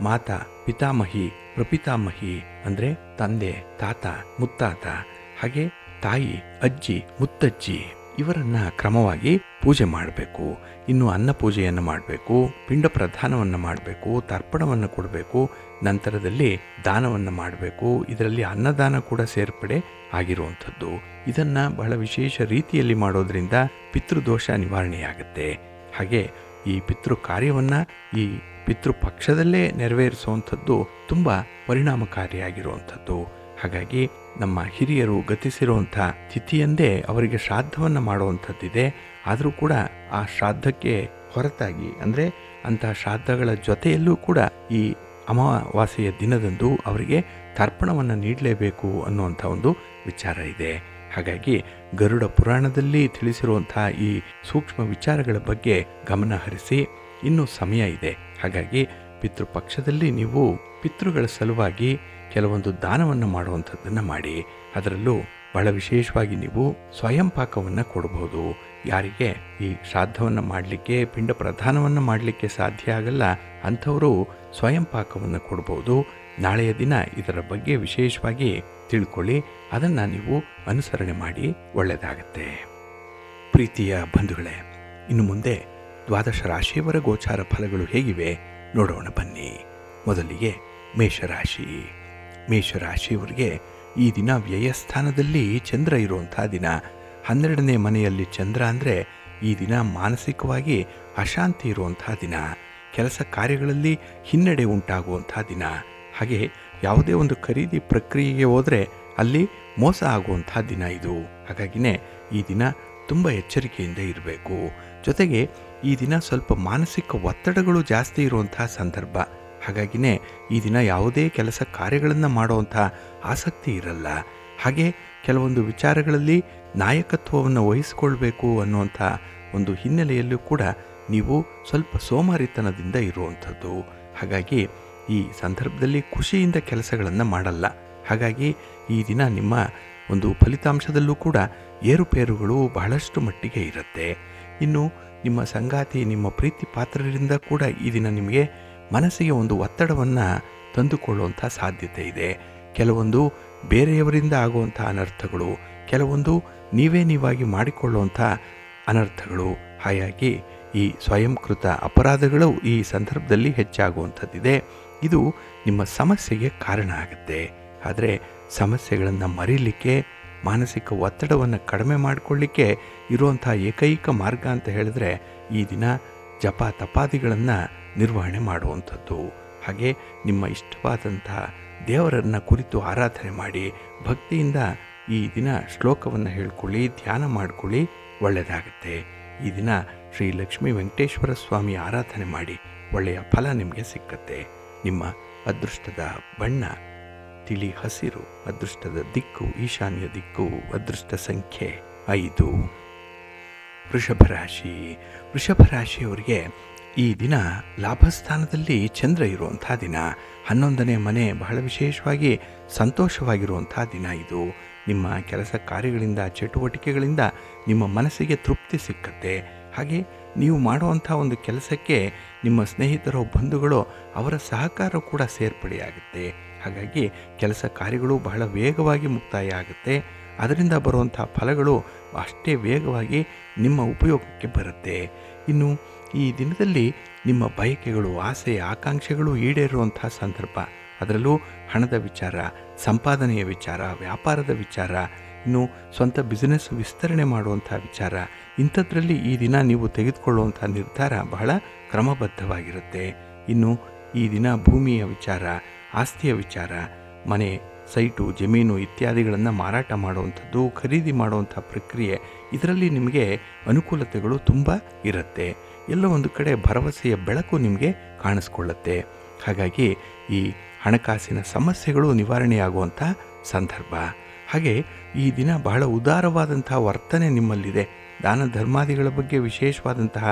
ಮಾತಾ, ಪಿತಾಮಹಿ, ಪ್ರಪಿತಾಮಹಿ ಅಂದರೆ ತಂದೆ, ತಾತ, ಮುತ್ತಾತ, ಹಾಗೆ ತಾಯಿ, ಅಜ್ಜಿ, ಮುತ್ತಜ್ಜಿ ಇವರನ್ನ ಕ್ರಮವಾಗಿ ಪೂಜೆ ಮಾಡಬೇಕು. ಇನ್ನು ಅನ್ನ ಪೂಜೆಯನ್ನು ಮಾಡಬೇಕು, ಪಿಂಡ ಪ್ರದಾನವನ್ನು ಮಾಡಬೇಕು, ತರ್ಪಣವನ್ನು ಕೊಡಬೇಕು, ನಂತರದಲ್ಲಿ ದಾನವನ್ನು ಮಾಡಬೇಕು. ಇದರಲ್ಲಿ ಅನ್ನದಾನ ಕೂಡ ಸೇರ್ಪಡೆ ಆಗಿರುವಂಥದ್ದು. ಇದನ್ನು ಬಹಳ ವಿಶೇಷ ರೀತಿಯಲ್ಲಿ ಮಾಡೋದ್ರಿಂದ ಪಿತೃದೋಷ ನಿವಾರಣೆಯಾಗುತ್ತೆ. ಹಾಗೆ ಈ ಪಿತೃ ಕಾರ್ಯವನ್ನು ಈ ಪಿತೃಪಕ್ಷದಲ್ಲೇ ನೆರವೇರಿಸುವಂಥದ್ದು ತುಂಬ ಪರಿಣಾಮಕಾರಿಯಾಗಿರುವಂಥದ್ದು. ಹಾಗಾಗಿ ನಮ್ಮ ಹಿರಿಯರು ಗತಿಸಿರುವಂಥ ತಿಥಿಯಂದೇ ಅವರಿಗೆ ಶ್ರಾದ್ದವನ್ನು ಮಾಡುವಂಥದ್ದಿದೆ. ಆದರೂ ಕೂಡ ಆ ಶ್ರಾದ್ದಕ್ಕೆ ಹೊರತಾಗಿ ಅಂದರೆ ಅಂತಹ ಶ್ರಾದ್ದಗಳ ಜೊತೆಯಲ್ಲೂ ಕೂಡ ಈ ಅಮಾವಾಸ್ಯೆಯ ದಿನದಂದು ಅವರಿಗೆ ತರ್ಪಣವನ್ನು ನೀಡಲೇಬೇಕು ಅನ್ನುವಂಥ ಒಂದು ವಿಚಾರ ಇದೆ. ಹಾಗಾಗಿ ಗರುಡ ಪುರಾಣದಲ್ಲಿ ತಿಳಿಸಿರುವಂಥ ಈ ಸೂಕ್ಷ್ಮ ವಿಚಾರಗಳ ಬಗ್ಗೆ ಗಮನ ಹರಿಸಿ, ಇನ್ನೂ ಸಮಯ ಇದೆ. ಹಾಗಾಗಿ ಪಿತೃಪಕ್ಷದಲ್ಲಿ ನೀವು ಪಿತೃಗಳ ಸಲುವಾಗಿ ಕೆಲವೊಂದು ದಾನವನ್ನು ಮಾಡುವಂಥದ್ದನ್ನು ಮಾಡಿ. ಅದರಲ್ಲೂ ಬಹಳ ವಿಶೇಷವಾಗಿ ನೀವು ಸ್ವಯಂ ಪಾಕವನ್ನು ಕೊಡಬಹುದು. ಯಾರಿಗೆ ಈ ಶ್ರಾದ್ದವನ್ನು ಮಾಡಲಿಕ್ಕೆ, ಪಿಂಡ ಪ್ರದಾನವನ್ನು ಮಾಡಲಿಕ್ಕೆ ಸಾಧ್ಯ ಆಗಲ್ಲ ಅಂಥವರು ಸ್ವಯಂ ಪಾಕವನ್ನು ಕೊಡ್ಬೋದು. ನಾಳೆಯ ದಿನ ಇದರ ಬಗ್ಗೆ ವಿಶೇಷವಾಗಿ ತಿಳ್ಕೊಳ್ಳಿ, ಅದನ್ನು ನೀವು ಅನುಸರಣೆ ಮಾಡಿ ಒಳ್ಳೆಯದಾಗತ್ತೆ. ಪ್ರೀತಿಯ ಬಂಧುಗಳೇ, ಇನ್ನು ಮುಂದೆ ದ್ವಾದಶ ರಾಶಿಯವರ ಗೋಚಾರ ಫಲಗಳು ಹೇಗಿವೆ ನೋಡೋಣ ಬನ್ನಿ. ಮೊದಲಿಗೆ ಮೇಷರಾಶಿ. ಮೇಷರಾಶಿಯವರಿಗೆ ಈ ದಿನ ವ್ಯಯಸ್ಥಾನದಲ್ಲಿ ಚಂದ್ರ ಇರುವಂಥ ದಿನ. 12ನೇ ಮನೆಯಲ್ಲಿ ಚಂದ್ರ ಅಂದರೆ ಈ ದಿನ ಮಾನಸಿಕವಾಗಿ ಅಶಾಂತಿ ಇರುವಂಥ ದಿನ, ಕೆಲಸ ಕಾರ್ಯಗಳಲ್ಲಿ ಹಿನ್ನಡೆ ಉಂಟಾಗುವಂಥ ದಿನ. ಹಾಗೆ ಯಾವುದೇ ಒಂದು ಖರೀದಿ ಪ್ರಕ್ರಿಯೆಗೆ ಹೋದರೆ ಅಲ್ಲಿ ಮೋಸ ಆಗುವಂಥ ದಿನ ಇದು. ಹಾಗಾಗಿನೇ ಈ ದಿನ ತುಂಬ ಎಚ್ಚರಿಕೆಯಿಂದ ಇರಬೇಕು. ಜೊತೆಗೆ ಈ ದಿನ ಸ್ವಲ್ಪ ಮಾನಸಿಕ ಒತ್ತಡಗಳು ಜಾಸ್ತಿ ಇರುವಂಥ ಸಂದರ್ಭ. ಹಾಗಾಗಿನೇ ಈ ದಿನ ಯಾವುದೇ ಕೆಲಸ ಕಾರ್ಯಗಳನ್ನು ಮಾಡುವಂಥ ಆಸಕ್ತಿ ಇರಲ್ಲ. ಹಾಗೆ ಕೆಲವೊಂದು ವಿಚಾರಗಳಲ್ಲಿ ನಾಯಕತ್ವವನ್ನು ವಹಿಸಿಕೊಳ್ಬೇಕು ಅನ್ನುವಂಥ ಒಂದು ಹಿನ್ನೆಲೆಯಲ್ಲೂ ಕೂಡ ನೀವು ಸ್ವಲ್ಪ ಸೋಮಾರಿತನದಿಂದ ಇರುವಂಥದ್ದು. ಹಾಗಾಗಿ ಈ ಸಂದರ್ಭದಲ್ಲಿ ಖುಷಿಯಿಂದ ಕೆಲಸಗಳನ್ನು ಮಾಡಲ್ಲ. ಹಾಗಾಗಿ ಈ ದಿನ ನಿಮ್ಮ ಒಂದು ಫಲಿತಾಂಶದಲ್ಲೂ ಕೂಡ ಏರುಪೇರುಗಳು ಬಹಳಷ್ಟು ಮಟ್ಟಿಗೆ ಇರುತ್ತೆ. ಇನ್ನು ನಿಮ್ಮ ಸಂಗಾತಿ, ನಿಮ್ಮ ಪ್ರೀತಿ ಪಾತ್ರರಿಂದ ಕೂಡ ಈ ದಿನ ನಿಮಗೆ ಮನಸ್ಸಿಗೆ ಒಂದು ಒತ್ತಡವನ್ನು ತಂದುಕೊಳ್ಳುವಂಥ ಸಾಧ್ಯತೆ ಇದೆ. ಕೆಲವೊಂದು ಬೇರೆಯವರಿಂದ ಆಗುವಂಥ ಅನರ್ಥಗಳು, ಕೆಲವೊಂದು ನೀವಾಗಿ ಮಾಡಿಕೊಳ್ಳುವಂಥ ಅನರ್ಥಗಳು, ಹಾಗಾಗಿ ಈ ಸ್ವಯಂಕೃತ ಅಪರಾಧಗಳು ಈ ಸಂದರ್ಭದಲ್ಲಿ ಹೆಚ್ಚಾಗುವಂಥದ್ದಿದೆ. ಇದು ನಿಮ್ಮ ಸಮಸ್ಯೆಗೆ ಕಾರಣ ಆಗುತ್ತೆ. ಆದರೆ ಸಮಸ್ಯೆಗಳನ್ನು ಮರೀಲಿಕ್ಕೆ, ಮಾನಸಿಕ ಒತ್ತಡವನ್ನು ಕಡಿಮೆ ಮಾಡಿಕೊಳ್ಳಿಕ್ಕೆ ಇರುವಂಥ ಏಕೈಕ ಮಾರ್ಗ ಅಂತ ಹೇಳಿದ್ರೆ ಈ ದಿನ ಜಪ ತಪಾದಿಗಳನ್ನು ನಿರ್ವಹಣೆ ಮಾಡುವಂಥದ್ದು. ಹಾಗೆ ನಿಮ್ಮ ಇಷ್ಟವಾದಂತಹ ದೇವರನ್ನು ಕುರಿತು ಆರಾಧನೆ ಮಾಡಿ, ಭಕ್ತಿಯಿಂದ ಈ ದಿನ ಶ್ಲೋಕವನ್ನು ಹೇಳ್ಕೊಳ್ಳಿ, ಧ್ಯಾನ ಮಾಡಿಕೊಳ್ಳಿ, ಒಳ್ಳೆಯದಾಗುತ್ತೆ. ಈ ದಿನ ಶ್ರೀ ಲಕ್ಷ್ಮೀ ವೆಂಕಟೇಶ್ವರ ಸ್ವಾಮಿ ಆರಾಧನೆ ಮಾಡಿ, ಒಳ್ಳೆಯ ಫಲ ನಿಮಗೆ ಸಿಕ್ಕತ್ತೆ. ನಿಮ್ಮ ಅದೃಷ್ಟದ ಬಣ್ಣ ತಿಳಿ ಹಸಿರು, ಅದೃಷ್ಟದ ದಿಕ್ಕು ಈಶಾನ್ಯ ದಿಕ್ಕು, ಅದೃಷ್ಟ ಸಂಖ್ಯೆ 5. ವೃಷಭ ರಾಶಿ. ವೃಷಭ ರಾಶಿಯವರಿಗೆ ಈ ದಿನ ಲಾಭಸ್ಥಾನದಲ್ಲಿ ಚಂದ್ರ ಇರುವಂಥ ದಿನ. 11ನೇ ಮನೆ ಬಹಳ ವಿಶೇಷವಾಗಿ ಸಂತೋಷವಾಗಿರುವಂಥ ದಿನ ಇದು. ನಿಮ್ಮ ಕೆಲಸ ಕಾರ್ಯಗಳಿಂದ, ಚಟುವಟಿಕೆಗಳಿಂದ ನಿಮ್ಮ ಮನಸ್ಸಿಗೆ ತೃಪ್ತಿ ಸಿಕ್ಕತ್ತೆ. ಹಾಗೆ ನೀವು ಮಾಡುವಂಥ ಒಂದು ಕೆಲಸಕ್ಕೆ ನಿಮ್ಮ ಸ್ನೇಹಿತರೋ ಬಂಧುಗಳೋ ಅವರ ಸಹಕಾರ ಕೂಡ ಸೇರ್ಪಡೆಯಾಗುತ್ತೆ. ಹಾಗಾಗಿ ಕೆಲಸ ಕಾರ್ಯಗಳು ಬಹಳ ವೇಗವಾಗಿ ಮುಕ್ತಾಯ ಆಗುತ್ತೆ. ಅದರಿಂದ ಬರುವಂಥ ಫಲಗಳು ಅಷ್ಟೇ ವೇಗವಾಗಿ ನಿಮ್ಮ ಉಪಯೋಗಕ್ಕೆ ಬರುತ್ತೆ. ಇನ್ನು ಈ ದಿನದಲ್ಲಿ ನಿಮ್ಮ ಬಯಕೆಗಳು, ಆಸೆ, ಆಕಾಂಕ್ಷೆಗಳು ಈಡೇರುವಂಥ ಸಂದರ್ಭ. ಅದರಲ್ಲೂ ಹಣದ ವಿಚಾರ, ಸಂಪಾದನೆಯ ವಿಚಾರ, ವ್ಯಾಪಾರದ ವಿಚಾರ, ಇನ್ನು ಸ್ವಂತ ಬಿಸ್ನೆಸ್ ವಿಸ್ತರಣೆ ಮಾಡುವಂಥ ವಿಚಾರ, ಇಂಥದ್ರಲ್ಲಿ ಈ ದಿನ ನೀವು ತೆಗೆದುಕೊಳ್ಳುವಂಥ ನಿರ್ಧಾರ ಬಹಳ ಕ್ರಮಬದ್ಧವಾಗಿರುತ್ತೆ. ಇನ್ನು ಈ ದಿನ ಭೂಮಿಯ ವಿಚಾರ, ಆಸ್ತಿಯ ವಿಚಾರ, ಮನೆ, ಸೈಟು, ಜಮೀನು ಇತ್ಯಾದಿಗಳನ್ನು ಮಾರಾಟ ಮಾಡುವಂಥದ್ದು, ಖರೀದಿ ಮಾಡುವಂಥ ಪ್ರಕ್ರಿಯೆ, ಇದರಲ್ಲಿ ನಿಮಗೆ ಅನುಕೂಲತೆಗಳು ತುಂಬ ಇರುತ್ತೆ. ಎಲ್ಲ ಒಂದು ಕಡೆ ಭರವಸೆಯ ಬೆಳಕು ನಿಮಗೆ ಕಾಣಿಸ್ಕೊಳ್ಳುತ್ತೆ. ಹಾಗಾಗಿ ಈ ಹಣಕಾಸಿನ ಸಮಸ್ಯೆಗಳು ನಿವಾರಣೆಯಾಗುವಂಥ ಸಂದರ್ಭ. ಹಾಗೆ ಈ ದಿನ ಬಹಳ ಉದಾರವಾದಂತಹ ವರ್ತನೆ ನಿಮ್ಮಲ್ಲಿದೆ. ದಾನ ಧರ್ಮಾದಿಗಳ ಬಗ್ಗೆ ವಿಶೇಷವಾದಂತಹ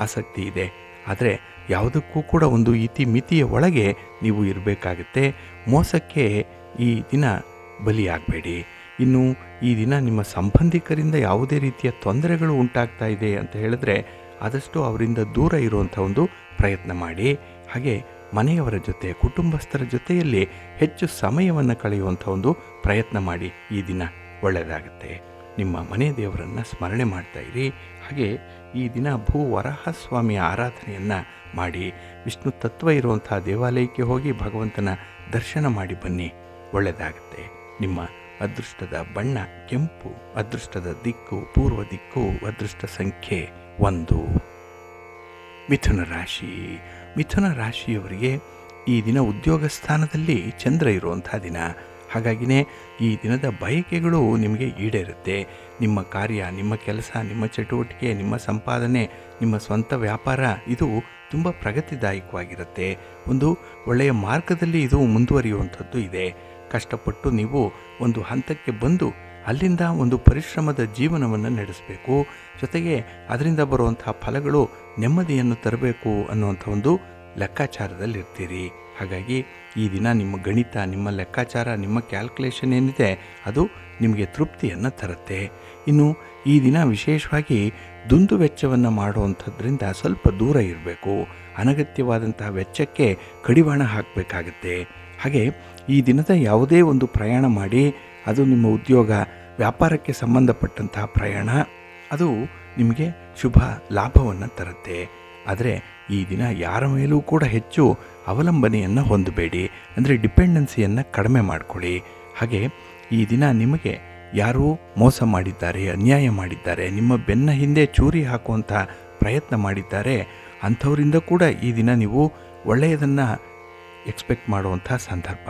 ಆಸಕ್ತಿ ಇದೆ. ಆದರೆ ಯಾವುದಕ್ಕೂ ಕೂಡ ಒಂದು ಇತಿಮಿತಿಯ ಒಳಗೆ ನೀವು ಇರಬೇಕಾಗುತ್ತೆ. ಮೋಸಕ್ಕೆ ಈ ದಿನ ಬಲಿಯಾಗಬೇಡಿ. ಇನ್ನು ಈ ದಿನ ನಿಮ್ಮ ಸಂಬಂಧಿಕರಿಂದ ಯಾವುದೇ ರೀತಿಯ ತೊಂದರೆಗಳು ಉಂಟಾಗ್ತಾ ಇದೆ ಅಂತ ಹೇಳಿದ್ರೆ ಆದಷ್ಟು ಅವರಿಂದ ದೂರ ಇರುವಂಥ ಒಂದು ಪ್ರಯತ್ನ ಮಾಡಿ. ಹಾಗೆ ಮನೆಯವರ ಜೊತೆ, ಕುಟುಂಬಸ್ಥರ ಜೊತೆಯಲ್ಲಿ ಹೆಚ್ಚು ಸಮಯವನ್ನು ಕಳೆಯುವಂಥ ಒಂದು ಪ್ರಯತ್ನ ಮಾಡಿ. ಈ ದಿನ ಒಳ್ಳೆಯದಾಗುತ್ತೆ. ನಿಮ್ಮ ಮನೆ ದೇವರನ್ನು ಸ್ಮರಣೆ ಮಾಡ್ತಾ ಇರಿ. ಹಾಗೆ ಈ ದಿನ ಭೂ ವರಾಹ ಸ್ವಾಮಿಯ ಆರಾಧನೆಯನ್ನು ಮಾಡಿ, ವಿಷ್ಣು ತತ್ವ ಇರುವಂಥ ದೇವಾಲಯಕ್ಕೆ ಹೋಗಿ ಭಗವಂತನ ದರ್ಶನ ಮಾಡಿ ಬನ್ನಿ, ಒಳ್ಳೆಯದಾಗುತ್ತೆ. ನಿಮ್ಮ ಅದೃಷ್ಟದ ಬಣ್ಣ ಕೆಂಪು, ಅದೃಷ್ಟದ ದಿಕ್ಕು ಪೂರ್ವ ದಿಕ್ಕು, ಅದೃಷ್ಟ ಸಂಖ್ಯೆ 1. ಮಿಥುನ ರಾಶಿ. ಮಿಥುನ ರಾಶಿಯವರಿಗೆ ಈ ದಿನ ಉದ್ಯೋಗ ಸ್ಥಾನದಲ್ಲಿ ಚಂದ್ರ ಇರುವಂಥ ದಿನ. ಹಾಗಾಗಿನೇ ಈ ದಿನದ ಬಯಕೆಗಳು ನಿಮಗೆ ಈಡೇರುತ್ತೆ. ನಿಮ್ಮ ಕಾರ್ಯ, ನಿಮ್ಮ ಕೆಲಸ, ನಿಮ್ಮ ಚಟುವಟಿಕೆ, ನಿಮ್ಮ ಸಂಪಾದನೆ, ನಿಮ್ಮ ಸ್ವಂತ ವ್ಯಾಪಾರ ಇದು ತುಂಬ ಪ್ರಗತಿದಾಯಕವಾಗಿರುತ್ತೆ. ಒಂದು ಒಳ್ಳೆಯ ಮಾರ್ಗದಲ್ಲಿ ಇದು ಮುಂದುವರಿಯುವಂಥದ್ದು ಇದೆ. ಕಷ್ಟಪಟ್ಟು ನೀವು ಒಂದು ಹಂತಕ್ಕೆ ಬಂದು ಅಲ್ಲಿಂದ ಒಂದು ಪರಿಶ್ರಮದ ಜೀವನವನ್ನು ನಡೆಸಬೇಕು. ಜೊತೆಗೆ ಅದರಿಂದ ಬರುವಂಥ ಫಲಗಳು ನೆಮ್ಮದಿಯನ್ನು ತರಬೇಕು ಅನ್ನುವಂಥ ಒಂದು ಲೆಕ್ಕಾಚಾರದಲ್ಲಿರ್ತೀರಿ. ಹಾಗಾಗಿ ಈ ದಿನ ನಿಮ್ಮ ಗಣಿತ, ನಿಮ್ಮ ಲೆಕ್ಕಾಚಾರ, ನಿಮ್ಮ ಕ್ಯಾಲ್ಕುಲೇಷನ್ ಏನಿದೆ ಅದು ನಿಮಗೆ ತೃಪ್ತಿಯನ್ನು ತರುತ್ತೆ. ಇನ್ನು ಈ ದಿನ ವಿಶೇಷವಾಗಿ ದುಂದು ವೆಚ್ಚವನ್ನು ಮಾಡುವಂಥದ್ರಿಂದ ಸ್ವಲ್ಪ ದೂರ ಇರಬೇಕು. ಅನಗತ್ಯವಾದಂತಹ ವೆಚ್ಚಕ್ಕೆ ಕಡಿವಾಣ ಹಾಕಬೇಕಾಗತ್ತೆ. ಹಾಗೆ ಈ ದಿನದ ಯಾವುದೇ ಒಂದು ಪ್ರಯಾಣ ಮಾಡಿ, ಅದು ನಿಮ್ಮ ಉದ್ಯೋಗ ವ್ಯಾಪಾರಕ್ಕೆ ಸಂಬಂಧಪಟ್ಟಂತಹ ಪ್ರಯಾಣ, ಅದು ನಿಮಗೆ ಶುಭ ಲಾಭವನ್ನು ತರುತ್ತೆ. ಆದರೆ ಈ ದಿನ ಯಾರ ಮೇಲೂ ಕೂಡ ಹೆಚ್ಚು ಅವಲಂಬನೆಯನ್ನು ಹೊಂದಬೇಡಿ. ಅಂದರೆ ಡಿಪೆಂಡೆನ್ಸಿಯನ್ನು ಕಡಿಮೆ ಮಾಡಿಕೊಳ್ಳಿ. ಹಾಗೆ ಈ ದಿನ ನಿಮಗೆ ಯಾರೂ ಮೋಸ ಮಾಡಿದ್ದಾರೆ, ಅನ್ಯಾಯ ಮಾಡಿದ್ದಾರೆ, ನಿಮ್ಮ ಬೆನ್ನ ಹಿಂದೆ ಚೂರಿ ಹಾಕುವಂಥ ಪ್ರಯತ್ನ ಮಾಡಿದ್ದಾರೆ, ಅಂಥವರಿಂದ ಕೂಡ ಈ ದಿನ ನೀವು ಒಳ್ಳೆಯದನ್ನು ಎಕ್ಸ್ಪೆಕ್ಟ್ ಮಾಡುವಂಥ ಸಂದರ್ಭ.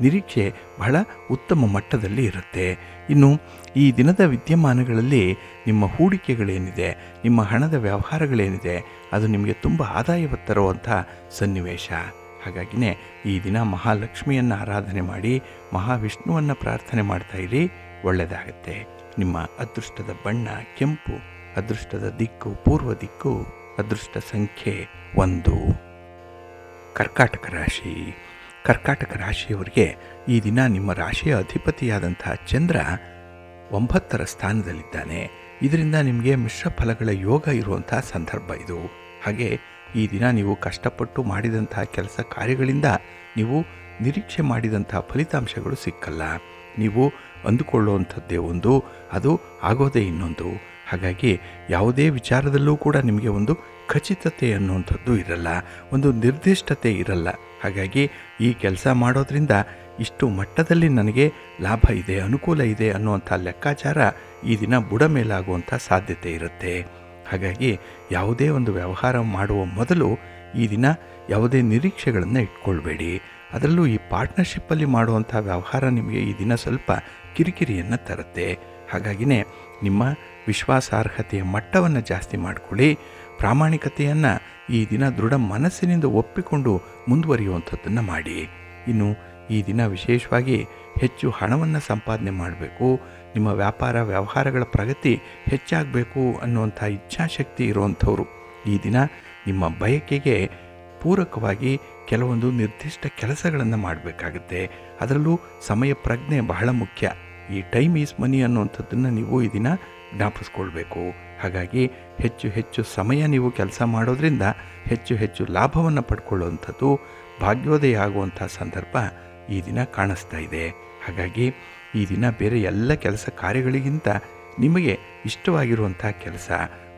ನಿರೀಕ್ಷೆ ಬಹಳ ಉತ್ತಮ ಮಟ್ಟದಲ್ಲಿ ಇರುತ್ತೆ. ಇನ್ನು ಈ ದಿನದ ವಿದ್ಯಮಾನಗಳಲ್ಲಿ ನಿಮ್ಮ ಹೂಡಿಕೆಗಳೇನಿದೆ, ನಿಮ್ಮ ಹಣದ ವ್ಯವಹಾರಗಳೇನಿದೆ, ಅದು ನಿಮಗೆ ತುಂಬ ಆದಾಯವ ತರುವಂಥ ಸನ್ನಿವೇಶ. ಹಾಗಾಗಿನೇ ಈ ದಿನ ಮಹಾಲಕ್ಷ್ಮಿಯನ್ನು ಆರಾಧನೆ ಮಾಡಿ, ಮಹಾವಿಷ್ಣುವನ್ನು ಪ್ರಾರ್ಥನೆ ಮಾಡ್ತಾ ಇರಿ, ಒಳ್ಳೆಯದಾಗುತ್ತೆ. ನಿಮ್ಮ ಅದೃಷ್ಟದ ಬಣ್ಣ ಕೆಂಪು, ಅದೃಷ್ಟದ ದಿಕ್ಕು ಪೂರ್ವ ದಿಕ್ಕು, ಅದೃಷ್ಟ ಸಂಖ್ಯೆ 1. ಕರ್ಕಾಟಕ ರಾಶಿ. ಕರ್ಕಾಟಕ ರಾಶಿಯವರಿಗೆ ಈ ದಿನ ನಿಮ್ಮ ರಾಶಿಯ ಅಧಿಪತಿಯಾದಂತಹ ಚಂದ್ರ 9ರ ಸ್ಥಾನದಲ್ಲಿದ್ದಾನೆ. ಇದರಿಂದ ನಿಮಗೆ ಮಿಶ್ರ ಫಲಗಳ ಯೋಗ ಇರುವಂತಹ ಸಂದರ್ಭ ಇದು. ಹಾಗೆ ಈ ದಿನ ನೀವು ಕಷ್ಟಪಟ್ಟು ಮಾಡಿದಂತಹ ಕೆಲಸ ಕಾರ್ಯಗಳಿಂದ ನೀವು ನಿರೀಕ್ಷೆ ಮಾಡಿದಂತಹ ಫಲಿತಾಂಶಗಳು ಸಿಕ್ಕಲ್ಲ. ನೀವು ಅಂದುಕೊಳ್ಳುವಂಥದ್ದೇ ಒಂದು, ಅದು ಆಗೋದೇ ಇನ್ನೊಂದು. ಹಾಗಾಗಿ ಯಾವುದೇ ವಿಚಾರದಲ್ಲೂ ಕೂಡ ನಿಮಗೆ ಒಂದು ಖಚಿತತೆ ಅನ್ನುವಂಥದ್ದು ಇರಲ್ಲ, ಒಂದು ನಿರ್ದಿಷ್ಟತೆ ಇರಲ್ಲ. ಹಾಗಾಗಿ ಈ ಕೆಲಸ ಮಾಡೋದ್ರಿಂದ ಇಷ್ಟು ಮಟ್ಟದಲ್ಲಿ ನನಗೆ ಲಾಭ ಇದೆ, ಅನುಕೂಲ ಇದೆ ಅನ್ನುವಂಥ ಲೆಕ್ಕಾಚಾರ ಈ ದಿನ ಬುಡ ಮೇಲಾಗುವಂಥ ಸಾಧ್ಯತೆ ಇರುತ್ತೆ. ಹಾಗಾಗಿ ಯಾವುದೇ ಒಂದು ವ್ಯವಹಾರ ಮಾಡುವ ಮೊದಲು ಈ ದಿನ ಯಾವುದೇ ನಿರೀಕ್ಷೆಗಳನ್ನು ಇಟ್ಕೊಳ್ಬೇಡಿ. ಅದರಲ್ಲೂ ಈ ಪಾರ್ಟ್ನರ್ಶಿಪ್ಪಲ್ಲಿ ಮಾಡುವಂಥ ವ್ಯವಹಾರ ನಿಮಗೆ ಈ ದಿನ ಸ್ವಲ್ಪ ಕಿರಿಕಿರಿಯನ್ನು ತರುತ್ತೆ. ಹಾಗಾಗಿನೇ ನಿಮ್ಮ ವಿಶ್ವಾಸಾರ್ಹತೆಯ ಮಟ್ಟವನ್ನು ಜಾಸ್ತಿ ಮಾಡಿಕೊಳ್ಳಿ. ಪ್ರಾಮಾಣಿಕತೆಯನ್ನು ಈ ದಿನ ದೃಢ ಮನಸ್ಸಿನಿಂದ ಒಪ್ಪಿಕೊಂಡು ಮುಂದುವರಿಯುವಂಥದ್ದನ್ನು ಮಾಡಿ. ಇನ್ನು ಈ ದಿನ ವಿಶೇಷವಾಗಿ ಹೆಚ್ಚು ಹಣವನ್ನು ಸಂಪಾದನೆ ಮಾಡಬೇಕು, ನಿಮ್ಮ ವ್ಯಾಪಾರ ವ್ಯವಹಾರಗಳ ಪ್ರಗತಿ ಹೆಚ್ಚಾಗಬೇಕು ಅನ್ನುವಂಥ ಇಚ್ಛಾಶಕ್ತಿ ಇರುವಂಥವ್ರು ಈ ದಿನ ನಿಮ್ಮ ಬಯಕೆಗೆ ಪೂರಕವಾಗಿ ಕೆಲವೊಂದು ನಿರ್ದಿಷ್ಟ ಕೆಲಸಗಳನ್ನು ಮಾಡಬೇಕಾಗುತ್ತೆ. ಅದರಲ್ಲೂ ಸಮಯ ಪ್ರಜ್ಞೆ ಬಹಳ ಮುಖ್ಯ. ಈ ಟೈಮ್ ಈಸ್ ಮನಿ ಅನ್ನುವಂಥದ್ದನ್ನು ನೀವು ಈ ದಿನ ಜ್ಞಾಪಿಸ್ಕೊಳ್ಬೇಕು. ಹಾಗಾಗಿ ಹೆಚ್ಚು ಹೆಚ್ಚು ಸಮಯ ನೀವು ಕೆಲಸ ಮಾಡೋದ್ರಿಂದ ಹೆಚ್ಚು ಹೆಚ್ಚು ಲಾಭವನ್ನು ಪಡ್ಕೊಳ್ಳುವಂಥದ್ದು, ಭಾಗ್ಯೋದಯ ಆಗುವಂಥ ಸಂದರ್ಭ ಈ ದಿನ ಕಾಣಿಸ್ತಾ ಇದೆ. ಹಾಗಾಗಿ ಈ ದಿನ ಬೇರೆ ಎಲ್ಲ ಕೆಲಸ ಕಾರ್ಯಗಳಿಗಿಂತ ನಿಮಗೆ ಇಷ್ಟವಾಗಿರುವಂಥ ಕೆಲಸ,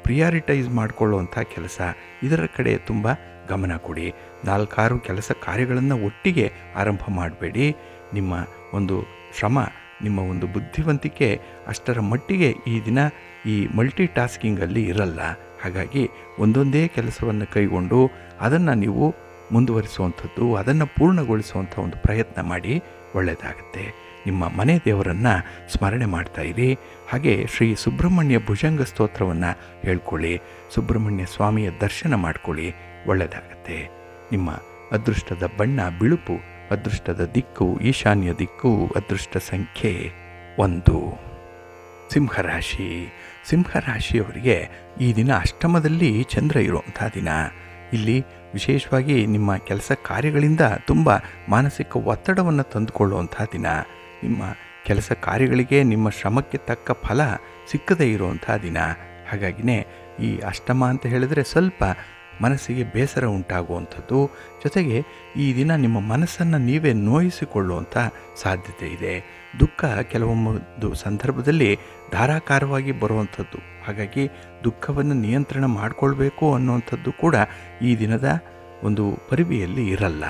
ಪ್ರಿಯಾರಿಟೈಸ್ ಮಾಡಿಕೊಳ್ಳುವಂಥ ಕೆಲಸ, ಇದರ ಕಡೆ ತುಂಬ ಗಮನ ಕೊಡಿ. 4-6 ಕೆಲಸ ಕಾರ್ಯಗಳನ್ನು ಒಟ್ಟಿಗೆ ಆರಂಭ ಮಾಡಬೇಡಿ. ನಿಮ್ಮ ಒಂದು ಶ್ರಮ, ನಿಮ್ಮ ಒಂದು ಬುದ್ಧಿವಂತಿಕೆ ಅಷ್ಟರ ಮಟ್ಟಿಗೆ ಈ ದಿನ ಈ ಮಲ್ಟಿ ಟಾಸ್ಕಿಂಗಲ್ಲಿ ಇರಲ್ಲ. ಹಾಗಾಗಿ ಒಂದೊಂದೇ ಕೆಲಸವನ್ನು ಕೈಗೊಂಡು ಅದನ್ನು ನೀವು ಮುಂದುವರಿಸುವಂಥದ್ದು, ಅದನ್ನು ಪೂರ್ಣಗೊಳಿಸುವಂಥ ಒಂದು ಪ್ರಯತ್ನ ಮಾಡಿ, ಒಳ್ಳೆಯದಾಗುತ್ತೆ. ನಿಮ್ಮ ಮನೆ ದೇವರನ್ನು ಸ್ಮರಣೆ ಮಾಡ್ತಾ ಇರಿ. ಹಾಗೆ ಶ್ರೀ ಸುಬ್ರಹ್ಮಣ್ಯ ಭುಜಂಗ ಸ್ತೋತ್ರವನ್ನು ಹೇಳ್ಕೊಳ್ಳಿ, ಸುಬ್ರಹ್ಮಣ್ಯ ಸ್ವಾಮಿಯ ದರ್ಶನ ಮಾಡ್ಕೊಳ್ಳಿ, ಒಳ್ಳೆಯದಾಗತ್ತೆ. ನಿಮ್ಮ ಅದೃಷ್ಟದ ಬಣ್ಣ ಬಿಳುಪು, ಅದೃಷ್ಟದ ದಿಕ್ಕು ಈಶಾನ್ಯ ದಿಕ್ಕು, ಅದೃಷ್ಟ ಸಂಖ್ಯೆ 1. ಸಿಂಹರಾಶಿ. ಸಿಂಹರಾಶಿಯವರಿಗೆ ಈ ದಿನ ಅಷ್ಟಮದಲ್ಲಿ ಚಂದ್ರ ಇರುವಂಥ ದಿನ. ಇಲ್ಲಿ ವಿಶೇಷವಾಗಿ ನಿಮ್ಮ ಕೆಲಸ ಕಾರ್ಯಗಳಿಂದ ತುಂಬ ಮಾನಸಿಕ ಒತ್ತಡವನ್ನು ತಂದುಕೊಳ್ಳುವಂಥ ದಿನ. ನಿಮ್ಮ ಕೆಲಸ ಕಾರ್ಯಗಳಿಗೆ ನಿಮ್ಮ ಶ್ರಮಕ್ಕೆ ತಕ್ಕ ಫಲ ಸಿಕ್ಕದೇ ಇರುವಂಥ ದಿನ. ಹಾಗಾಗಿನೇ ಈ ಅಷ್ಟಮ ಅಂತ ಹೇಳಿದರೆ ಸ್ವಲ್ಪ ಮನಸ್ಸಿಗೆ ಬೇಸರ ಉಂಟಾಗುವಂಥದ್ದು, ಜೊತೆಗೆ ಈ ದಿನ ನಿಮ್ಮ ಮನಸ್ಸನ್ನು ನೀವೇ ನೋಯಿಸಿಕೊಳ್ಳುವಂಥ ಸಾಧ್ಯತೆ ಇದೆ. ದುಃಖ ಕೆಲವೊಂದು ಸಂದರ್ಭದಲ್ಲಿ ಧಾರಾಕಾರವಾಗಿ ಬರುವಂಥದ್ದು. ಹಾಗಾಗಿ ದುಃಖವನ್ನು ನಿಯಂತ್ರಣ ಮಾಡಿಕೊಳ್ಬೇಕು ಅನ್ನುವಂಥದ್ದು ಕೂಡ ಈ ದಿನದ ಒಂದು ಪರಿವಿಯಲ್ಲಿ ಇರಲ್ಲ.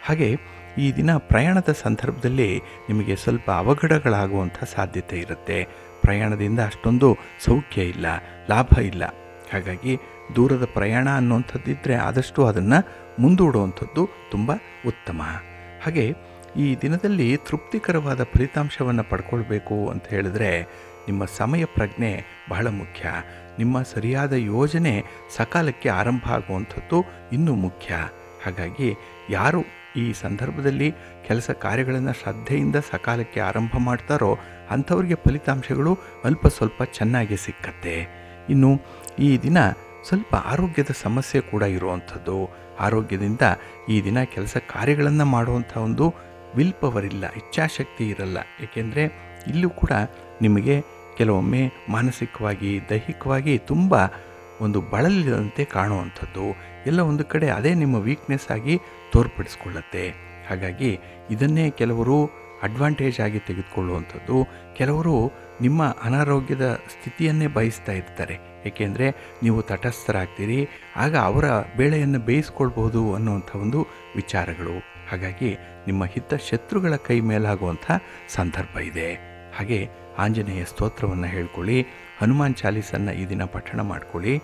ಹಾಗೆ ಈ ದಿನ ಪ್ರಯಾಣದ ಸಂದರ್ಭದಲ್ಲಿ ನಿಮಗೆ ಸ್ವಲ್ಪ ಅವಘಡಗಳಾಗುವಂಥ ಸಾಧ್ಯತೆ ಇರುತ್ತೆ. ಪ್ರಯಾಣದಿಂದ ಅಷ್ಟೊಂದು ಸೌಖ್ಯ ಇಲ್ಲ, ಲಾಭ ಇಲ್ಲ. ಹಾಗಾಗಿ ದೂರದ ಪ್ರಯಾಣ ಅನ್ನುವಂಥದ್ದಿದ್ದರೆ ಆದಷ್ಟು ಅದನ್ನು ಮುಂದೂಡುವಂಥದ್ದು ತುಂಬ ಉತ್ತಮ. ಹಾಗೆ ಈ ದಿನದಲ್ಲಿ ತೃಪ್ತಿಕರವಾದ ಫಲಿತಾಂಶವನ್ನು ಪಡ್ಕೊಳ್ಬೇಕು ಅಂತ ಹೇಳಿದ್ರೆ ನಿಮ್ಮ ಸಮಯ ಪ್ರಜ್ಞೆ ಬಹಳ ಮುಖ್ಯ. ನಿಮ್ಮ ಸರಿಯಾದ ಯೋಜನೆ ಸಕಾಲಕ್ಕೆ ಆರಂಭ ಆಗುವಂಥದ್ದು ಇನ್ನೂ ಮುಖ್ಯ. ಹಾಗಾಗಿ ಯಾರು ಈ ಸಂದರ್ಭದಲ್ಲಿ ಕೆಲಸ ಕಾರ್ಯಗಳನ್ನು ಶ್ರದ್ಧೆಯಿಂದ ಸಕಾಲಕ್ಕೆ ಆರಂಭ ಮಾಡ್ತಾರೋ ಅಂಥವ್ರಿಗೆ ಫಲಿತಾಂಶಗಳು ಅಲ್ಪ ಸ್ವಲ್ಪ ಚೆನ್ನಾಗಿ ಸಿಕ್ಕತ್ತೆ. ಇನ್ನು ಈ ದಿನ ಸ್ವಲ್ಪ ಆರೋಗ್ಯದ ಸಮಸ್ಯೆ ಕೂಡ ಇರುವಂಥದ್ದು. ಆರೋಗ್ಯದಿಂದ ಈ ದಿನ ಕೆಲಸ ಕಾರ್ಯಗಳನ್ನು ಮಾಡುವಂಥ ಒಂದು ವಿಲ್ ಪವರ್ ಇಲ್ಲ, ಇಚ್ಛಾಶಕ್ತಿ ಇರಲ್ಲ. ಏಕೆಂದರೆ ಇಲ್ಲೂ ಕೂಡ ನಿಮಗೆ ಕೆಲವೊಮ್ಮೆ ಮಾನಸಿಕವಾಗಿ ದೈಹಿಕವಾಗಿ ತುಂಬ ಒಂದು ಬಳಲಿದಂತೆ ಕಾಣುವಂಥದ್ದು, ಎಲ್ಲ ಒಂದು ಕಡೆ ಅದೇ ನಿಮ್ಮ ವೀಕ್ನೆಸ್ ಆಗಿ ತೋರ್ಪಡಿಸ್ಕೊಳ್ಳುತ್ತೆ. ಹಾಗಾಗಿ ಇದನ್ನೇ ಕೆಲವರು ಅಡ್ವಾಂಟೇಜ್ ಆಗಿ ತೆಗೆದುಕೊಳ್ಳುವಂಥದ್ದು, ಕೆಲವರು ನಿಮ್ಮ ಅನಾರೋಗ್ಯದ ಸ್ಥಿತಿಯನ್ನೇ ಬಯಸ್ತಾ ಇರ್ತಾರೆ. ಏಕೆಂದರೆ ನೀವು ತಟಸ್ಥರಾಗ್ತೀರಿ, ಆಗ ಅವರ ಬೇಳೆಯನ್ನು ಬೇಯಿಸ್ಕೊಳ್ಬೋದು ಅನ್ನುವಂಥ ಒಂದು ವಿಚಾರಗಳು. ಹಾಗಾಗಿ ನಿಮ್ಮ ಹಿತ ಶತ್ರುಗಳ ಕೈ ಮೇಲಾಗುವಂಥ ಸಂದರ್ಭ ಇದೆ. ಹಾಗೆ ಆಂಜನೇಯ ಸ್ತೋತ್ರವನ್ನು ಹೇಳ್ಕೊಳ್ಳಿ, ಹನುಮಾನ್ ಚಾಲೀಸನ್ನು ಈ ದಿನ ಪಠಣ ಮಾಡ್ಕೊಳ್ಳಿ,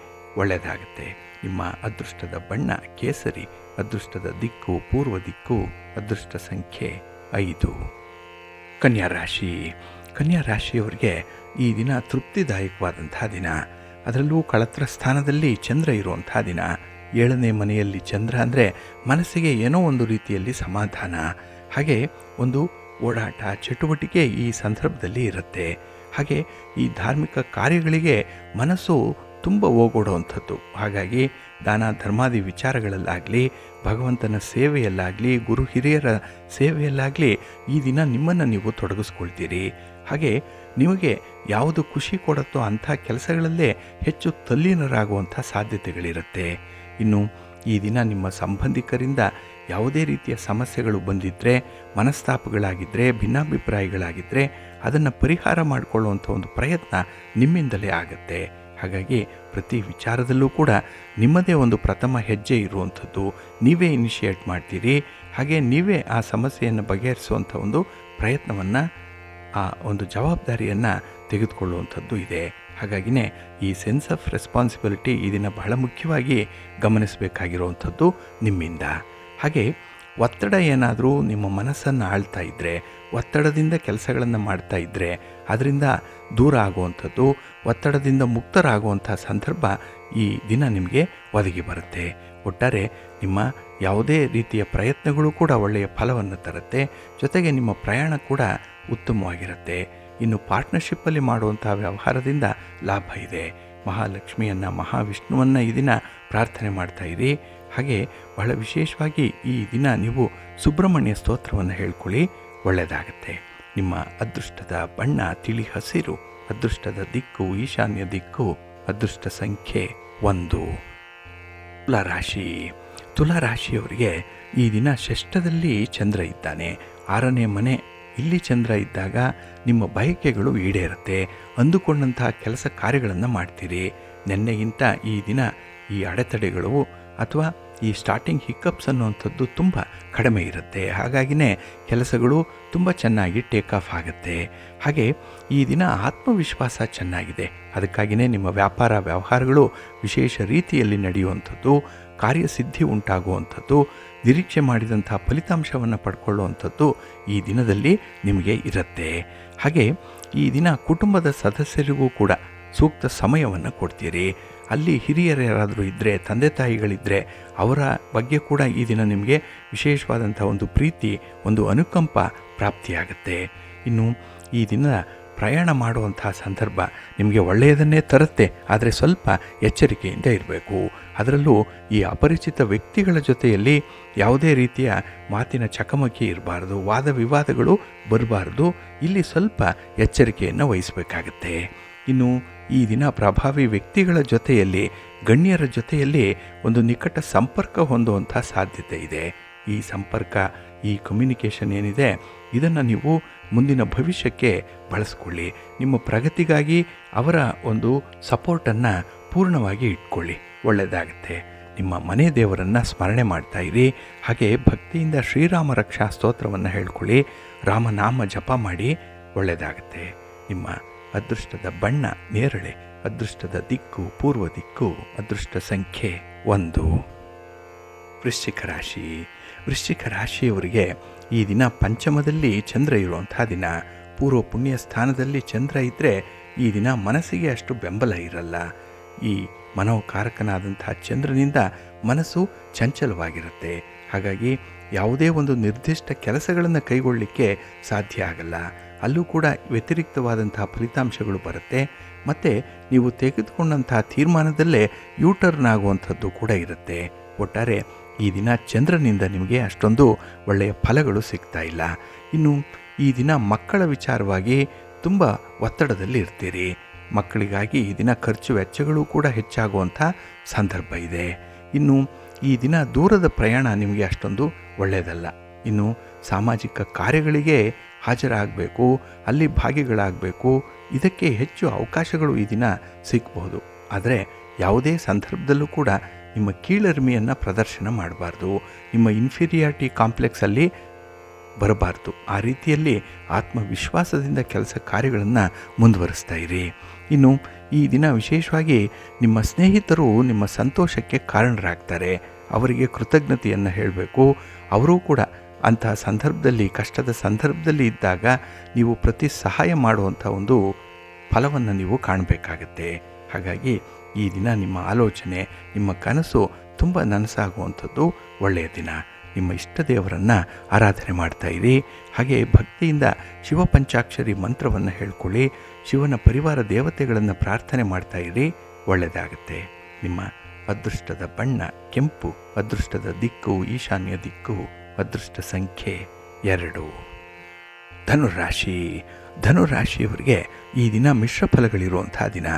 ಒಳ್ಳೆಯದಾಗುತ್ತೆ. ನಿಮ್ಮ ಅದೃಷ್ಟದ ಬಣ್ಣ ಕೇಸರಿ, ಅದೃಷ್ಟದ ದಿಕ್ಕು ಪೂರ್ವ ದಿಕ್ಕು, ಅದೃಷ್ಟ ಸಂಖ್ಯೆ 5. ಕನ್ಯಾ ರಾಶಿ. ಕನ್ಯಾ ರಾಶಿಯವರಿಗೆ ಈ ದಿನ ತೃಪ್ತಿದಾಯಕವಾದಂಥ ದಿನ. ಅದರಲ್ಲೂ ಕಳತ್ರ ಸ್ಥಾನದಲ್ಲಿ ಚಂದ್ರ ಇರುವಂಥ ದಿನ. 7ನೇ ಮನೆಯಲ್ಲಿ ಚಂದ್ರ ಅಂದರೆ ಮನಸ್ಸಿಗೆ ಏನೋ ಒಂದು ರೀತಿಯಲ್ಲಿ ಸಮಾಧಾನ. ಹಾಗೆ ಒಂದು ಓಡಾಟ ಚಟುವಟಿಕೆ ಈ ಸಂದರ್ಭದಲ್ಲಿ ಇರುತ್ತೆ. ಹಾಗೆ ಈ ಧಾರ್ಮಿಕ ಕಾರ್ಯಗಳಿಗೆ ಮನಸ್ಸು ತುಂಬ ಓಗೊಡುವಂಥದ್ದು. ಹಾಗಾಗಿ ದಾನ ಧರ್ಮಾದಿ ವಿಚಾರಗಳಲ್ಲಾಗಲಿ, ಭಗವಂತನ ಸೇವೆಯಲ್ಲಾಗಲಿ, ಗುರು ಹಿರಿಯರ ಸೇವೆಯಲ್ಲಾಗಲಿ ಈ ದಿನ ನಿಮ್ಮನ್ನು ನೀವು ತೊಡಗಿಸ್ಕೊಳ್ತೀರಿ. ಹಾಗೆ ನಿಮಗೆ ಯಾವುದು ಖುಷಿ ಕೊಡುತ್ತೋ ಅಂಥ ಕೆಲಸಗಳಲ್ಲೇ ಹೆಚ್ಚು ತಲ್ಲೀನರಾಗುವಂಥ ಸಾಧ್ಯತೆಗಳಿರುತ್ತೆ. ಇನ್ನು ಈ ದಿನ ನಿಮ್ಮ ಸಂಬಂಧಿಕರಿಂದ ಯಾವುದೇ ರೀತಿಯ ಸಮಸ್ಯೆಗಳು ಬಂದಿದ್ದರೆ, ಮನಸ್ತಾಪಗಳಾಗಿದ್ದರೆ, ಭಿನ್ನಾಭಿಪ್ರಾಯಗಳಾಗಿದ್ದರೆ ಅದನ್ನು ಪರಿಹಾರ ಮಾಡಿಕೊಳ್ಳುವಂಥ ಒಂದು ಪ್ರಯತ್ನ ನಿಮ್ಮಿಂದಲೇ ಆಗುತ್ತೆ. ಹಾಗಾಗಿ ಪ್ರತಿ ವಿಚಾರದಲ್ಲೂ ಕೂಡ ನಿಮ್ಮದೇ ಒಂದು ಪ್ರಥಮ ಹೆಜ್ಜೆ ಇರುವಂಥದ್ದು. ನೀವೇ ಇನಿಷಿಯೇಟ್ ಮಾಡ್ತೀರಿ. ಹಾಗೆ ನೀವೇ ಆ ಸಮಸ್ಯೆಯನ್ನು ಬಗೆಹರಿಸುವಂಥ ಒಂದು ಪ್ರಯತ್ನವನ್ನು, ಆ ಒಂದು ಜವಾಬ್ದಾರಿಯನ್ನು ತೆಗೆದುಕೊಳ್ಳುವಂಥದ್ದು ಇದೆ. ಹಾಗಾಗಿನೇ ಈ ಸೆನ್ಸ್ ಆಫ್ ರೆಸ್ಪಾನ್ಸಿಬಿಲಿಟಿ ಇದನ್ನು ಬಹಳ ಮುಖ್ಯವಾಗಿ ಗಮನಿಸಬೇಕಾಗಿರುವಂಥದ್ದು ನಿಮ್ಮಿಂದ. ಹಾಗೆ ಒತ್ತಡ ಏನಾದರೂ ನಿಮ್ಮ ಮನಸ್ಸನ್ನು ಆಳ್ತಾ ಇದ್ದರೆ, ಒತ್ತಡದಿಂದ ಕೆಲಸಗಳನ್ನು ಮಾಡ್ತಾ ಇದ್ದರೆ ಅದರಿಂದ ದೂರ ಆಗುವಂಥದ್ದು, ಒತ್ತಡದಿಂದ ಮುಕ್ತರಾಗುವಂಥ ಸಂದರ್ಭ ಈ ದಿನ ನಿಮಗೆ ಒದಗಿ ಬರುತ್ತೆ. ಒಟ್ಟಾರೆ ನಿಮ್ಮ ಯಾವುದೇ ರೀತಿಯ ಪ್ರಯತ್ನಗಳು ಕೂಡ ಒಳ್ಳೆಯ ಫಲವನ್ನು ತರುತ್ತೆ. ಜೊತೆಗೆ ನಿಮ್ಮ ಪ್ರಯಾಣ ಕೂಡ ಉತ್ತಮವಾಗಿರುತ್ತೆ. ಇನ್ನು ಪಾರ್ಟ್ನರ್ಶಿಪ್ಪಲ್ಲಿ ಮಾಡುವಂಥ ವ್ಯವಹಾರದಿಂದ ಲಾಭ ಇದೆ. ಮಹಾಲಕ್ಷ್ಮಿಯನ್ನು, ಮಹಾವಿಷ್ಣುವನ್ನು ಈ ದಿನ ಪ್ರಾರ್ಥನೆ ಮಾಡ್ತಾ ಇರಿ. ಹಾಗೆ ಬಹಳ ವಿಶೇಷವಾಗಿ ಈ ದಿನ ನೀವು ಸುಬ್ರಹ್ಮಣ್ಯ ಸ್ತೋತ್ರವನ್ನು ಹೇಳ್ಕೊಳ್ಳಿ, ಒಳ್ಳೆಯದಾಗತ್ತೆ. ನಿಮ್ಮ ಅದೃಷ್ಟದ ಬಣ್ಣ ತಿಳಿ ಹಸಿರು, ಅದೃಷ್ಟದ ದಿಕ್ಕು ಈಶಾನ್ಯ ದಿಕ್ಕು, ಅದೃಷ್ಟ ಸಂಖ್ಯೆ 1. ತುಲಾರಾಶಿ. ತುಲಾರಾಶಿಯವರಿಗೆ ಈ ದಿನ ಷಷ್ಠದಲ್ಲಿ ಚಂದ್ರ ಇದ್ದಾನೆ. 6ನೇ ಮನೆ ಇಲ್ಲಿ ಚಂದ್ರ ಇದ್ದಾಗ ನಿಮ್ಮ ಬಯಕೆಗಳು ಈಡೇರುತ್ತೆ. ಅಂದುಕೊಂಡಂತಹ ಕೆಲಸ ಕಾರ್ಯಗಳನ್ನು ಮಾಡ್ತೀರಿ. ನಿನ್ನೆಗಿಂತ ಈ ದಿನ ಈ ಅಡೆತಡೆಗಳು ಅಥವಾ ಈ ಸ್ಟಾರ್ಟಿಂಗ್ ಹಿಕ್ಕಪ್ಸ್ ಅನ್ನುವಂಥದ್ದು ತುಂಬ ಕಡಿಮೆ ಇರುತ್ತೆ. ಹಾಗಾಗಿನೇ ಕೆಲಸಗಳು ತುಂಬ ಚೆನ್ನಾಗಿ ಟೇಕ್ ಆಫ್ ಆಗುತ್ತೆ. ಹಾಗೆ ಈ ದಿನ ಆತ್ಮವಿಶ್ವಾಸ ಚೆನ್ನಾಗಿದೆ. ಅದಕ್ಕಾಗಿಯೇ ನಿಮ್ಮ ವ್ಯಾಪಾರ ವ್ಯವಹಾರಗಳು ವಿಶೇಷ ರೀತಿಯಲ್ಲಿ ನಡೆಯುವಂಥದ್ದು, ಕಾರ್ಯಸಿದ್ಧಿ ಉಂಟಾಗುವಂಥದ್ದು, ನಿರೀಕ್ಷೆ ಮಾಡಿದಂಥ ಫಲಿತಾಂಶವನ್ನು ಪಡ್ಕೊಳ್ಳುವಂಥದ್ದು ಈ ದಿನದಲ್ಲಿ ನಿಮಗೆ ಇರುತ್ತೆ. ಹಾಗೆ ಈ ದಿನ ಕುಟುಂಬದ ಸದಸ್ಯರಿಗೂ ಕೂಡ ಸೂಕ್ತ ಸಮಯವನ್ನು ಕೊಡ್ತೀರಿ. ಅಲ್ಲಿ ಹಿರಿಯರು ಯಾರಾದರೂ ಇದ್ದರೆ, ತಂದೆ ತಾಯಿಗಳಿದ್ದರೆ ಅವರ ಬಗ್ಗೆ ಕೂಡ ಈ ದಿನ ನಿಮಗೆ ವಿಶೇಷವಾದಂಥ ಒಂದು ಪ್ರೀತಿ, ಒಂದು ಅನುಕಂಪ ಪ್ರಾಪ್ತಿಯಾಗುತ್ತೆ. ಇನ್ನು ಈ ದಿನ ಪ್ರಯಾಣ ಮಾಡುವಂತಹ ಸಂದರ್ಭ ನಿಮಗೆ ಒಳ್ಳೆಯದನ್ನೇ ತರುತ್ತೆ. ಆದರೆ ಸ್ವಲ್ಪ ಎಚ್ಚರಿಕೆಯಿಂದ ಇರಬೇಕು. ಅದರಲ್ಲೂ ಈ ಅಪರಿಚಿತ ವ್ಯಕ್ತಿಗಳ ಜೊತೆಯಲ್ಲಿ ಯಾವುದೇ ರೀತಿಯ ಮಾತಿನ ಚಕಮಕಿ ಇರಬಾರ್ದು, ವಾದ ವಿವಾದಗಳು ಬರಬಾರ್ದು. ಇಲ್ಲಿ ಸ್ವಲ್ಪ ಎಚ್ಚರಿಕೆಯನ್ನು ವಹಿಸಬೇಕಾಗತ್ತೆ. ಇನ್ನು ಈ ದಿನ ಪ್ರಭಾವಿ ವ್ಯಕ್ತಿಗಳ ಜೊತೆಯಲ್ಲಿ, ಗಣ್ಯರ ಜೊತೆಯಲ್ಲಿ ಒಂದು ನಿಕಟ ಸಂಪರ್ಕ ಹೊಂದುವಂಥ ಸಾಧ್ಯತೆ ಇದೆ. ಈ ಸಂಪರ್ಕ, ಈ ಕಮ್ಯುನಿಕೇಷನ್ ಏನಿದೆ ಇದನ್ನು ನೀವು ಮುಂದಿನ ಭವಿಷ್ಯಕ್ಕೆ ಬಳಸ್ಕೊಳ್ಳಿ. ನಿಮ್ಮ ಪ್ರಗತಿಗಾಗಿ ಅವರ ಒಂದು ಸಪೋರ್ಟನ್ನು ಪೂರ್ಣವಾಗಿ ಇಟ್ಕೊಳ್ಳಿ, ಒಳ್ಳೆಯದಾಗುತ್ತೆ. ನಿಮ್ಮ ಮನೆ ದೇವರನ್ನು ಸ್ಮರಣೆ ಮಾಡ್ತಾ ಇರಿ. ಹಾಗೆ ಭಕ್ತಿಯಿಂದ ಶ್ರೀರಾಮ ರಕ್ಷಾ ಸ್ತೋತ್ರವನ್ನು ಹೇಳ್ಕೊಳ್ಳಿ, ರಾಮನಾಮ ಜಪ ಮಾಡಿ, ಒಳ್ಳೆಯದಾಗುತ್ತೆ. ನಿಮ್ಮ ಅದೃಷ್ಟದ ಬಣ್ಣ ನೇರಳೆ, ಅದೃಷ್ಟದ ದಿಕ್ಕು ಪೂರ್ವ ದಿಕ್ಕು, ಅದೃಷ್ಟ ಸಂಖ್ಯೆ 1. ವೃಶ್ಚಿಕ ರಾಶಿ. ವೃಶ್ಚಿಕ ರಾಶಿಯವರಿಗೆ ಈ ದಿನ ಪಂಚಮದಲ್ಲಿ ಚಂದ್ರ ಇರುವಂಥ ದಿನ. ಪೂರ್ವ ಪುಣ್ಯ ಸ್ಥಾನದಲ್ಲಿ ಚಂದ್ರ ಇದ್ದರೆ ಈ ದಿನ ಮನಸ್ಸಿಗೆ ಅಷ್ಟು ಬೆಂಬಲ ಇರಲ್ಲ. ಈ ಮನೋಕಾರಕನಾದಂಥ ಚಂದ್ರನಿಂದ ಮನಸ್ಸು ಚಂಚಲವಾಗಿರುತ್ತೆ. ಹಾಗಾಗಿ ಯಾವುದೇ ಒಂದು ನಿರ್ದಿಷ್ಟ ಕೆಲಸಗಳನ್ನು ಕೈಗೊಳ್ಳಲಿಕ್ಕೆ ಸಾಧ್ಯ ಆಗಲ್ಲ. ಅಲ್ಲೂ ಕೂಡ ವ್ಯತಿರಿಕ್ತವಾದಂತಹ ಫಲಿತಾಂಶಗಳು ಬರುತ್ತೆ. ಮತ್ತು ನೀವು ತೆಗೆದುಕೊಂಡಂತಹ ತೀರ್ಮಾನದಲ್ಲೇ ಯೂಟರ್ನ್ ಆಗುವಂಥದ್ದು ಕೂಡ ಇರುತ್ತೆ. ಒಟ್ಟಾರೆ ಈ ದಿನ ಚಂದ್ರನಿಂದ ನಿಮಗೆ ಅಷ್ಟೊಂದು ಒಳ್ಳೆಯ ಫಲಗಳು ಸಿಗ್ತಾ ಇಲ್ಲ. ಇನ್ನು ಈ ದಿನ ಮಕ್ಕಳ ವಿಚಾರವಾಗಿ ತುಂಬ ಒತ್ತಡದಲ್ಲಿ ಇರ್ತೀರಿ. ಮಕ್ಕಳಿಗಾಗಿ ಈ ದಿನ ಖರ್ಚು ವೆಚ್ಚಗಳು ಕೂಡ ಹೆಚ್ಚಾಗುವಂಥ ಸಂದರ್ಭ ಇದೆ. ಇನ್ನು ಈ ದಿನ ದೂರದ ಪ್ರಯಾಣ ನಿಮಗೆ ಅಷ್ಟೊಂದು ಒಳ್ಳೆಯದಲ್ಲ. ಇನ್ನು ಸಾಮಾಜಿಕ ಕಾರ್ಯಗಳಿಗೆ ಹಾಜರಾಗಬೇಕು, ಅಲ್ಲಿ ಭಾಗಿಗಳಾಗಬೇಕು. ಇದಕ್ಕೆ ಹೆಚ್ಚು ಅವಕಾಶಗಳು ಈ ದಿನ ಸಿಗಬಹುದು. ಆದರೆ ಯಾವುದೇ ಸಂದರ್ಭದಲ್ಲೂ ಕೂಡ ನಿಮ್ಮ ಕೀಳರಿಮೆಯನ್ನು ಪ್ರದರ್ಶನ ಮಾಡಬಾರ್ದು. ನಿಮ್ಮ ಇನ್ಫೀರಿಯಾರಿಟಿ ಕಾಂಪ್ಲೆಕ್ಸಲ್ಲಿ ಬರಬಾರ್ದು. ಆ ರೀತಿಯಲ್ಲಿ ಆತ್ಮವಿಶ್ವಾಸದಿಂದ ಕೆಲಸ ಕಾರ್ಯಗಳನ್ನು ಮುಂದುವರಿಸ್ತಾ ಇರಿ. ಇನ್ನು ಈ ದಿನ ವಿಶೇಷವಾಗಿ ನಿಮ್ಮ ಸ್ನೇಹಿತರು ನಿಮ್ಮ ಸಂತೋಷಕ್ಕೆ ಕಾರಣರಾಗ್ತಾರೆ. ಅವರಿಗೆ ಕೃತಜ್ಞತೆಯನ್ನು ಹೇಳಬೇಕು. ಅವರೂ ಕೂಡ ಅಂತಹ ಸಂದರ್ಭದಲ್ಲಿ, ಕಷ್ಟದ ಸಂದರ್ಭದಲ್ಲಿ ಇದ್ದಾಗ ನೀವು ಪ್ರತಿ ಸಹಾಯ ಮಾಡುವಂಥ ಒಂದು ಫಲವನ್ನು ನೀವು ಕಾಣಬೇಕಾಗತ್ತೆ. ಹಾಗಾಗಿ ಈ ದಿನ ನಿಮ್ಮ ಆಲೋಚನೆ, ನಿಮ್ಮ ಕನಸು ತುಂಬ ನನಸಾಗುವಂಥದ್ದು ಒಳ್ಳೆಯ ದಿನ. ನಿಮ್ಮ ಇಷ್ಟ ದೇವರನ್ನು ಆರಾಧನೆ ಮಾಡ್ತಾಯಿರಿ. ಹಾಗೆ ಭಕ್ತಿಯಿಂದ ಶಿವ ಪಂಚಾಕ್ಷರಿ ಮಂತ್ರವನ್ನು ಹೇಳ್ಕೊಳ್ಳಿ. ಶಿವನ ಪರಿವಾರ ದೇವತೆಗಳನ್ನು ಪ್ರಾರ್ಥನೆ ಮಾಡ್ತಾಯಿರಿ. ಒಳ್ಳೆಯದಾಗುತ್ತೆ. ನಿಮ್ಮ ಅದೃಷ್ಟದ ಬಣ್ಣ ಕೆಂಪು, ಅದೃಷ್ಟದ ದಿಕ್ಕು ಈಶಾನ್ಯ ದಿಕ್ಕು, ಅದೃಷ್ಟ ಸಂಖ್ಯೆ 2. ಧನುರಾಶಿ. ಧನುರಾಶಿಯವರಿಗೆ ಈ ದಿನ ಮಿಶ್ರ ಫಲಗಳಿರುವಂಥ ದಿನ.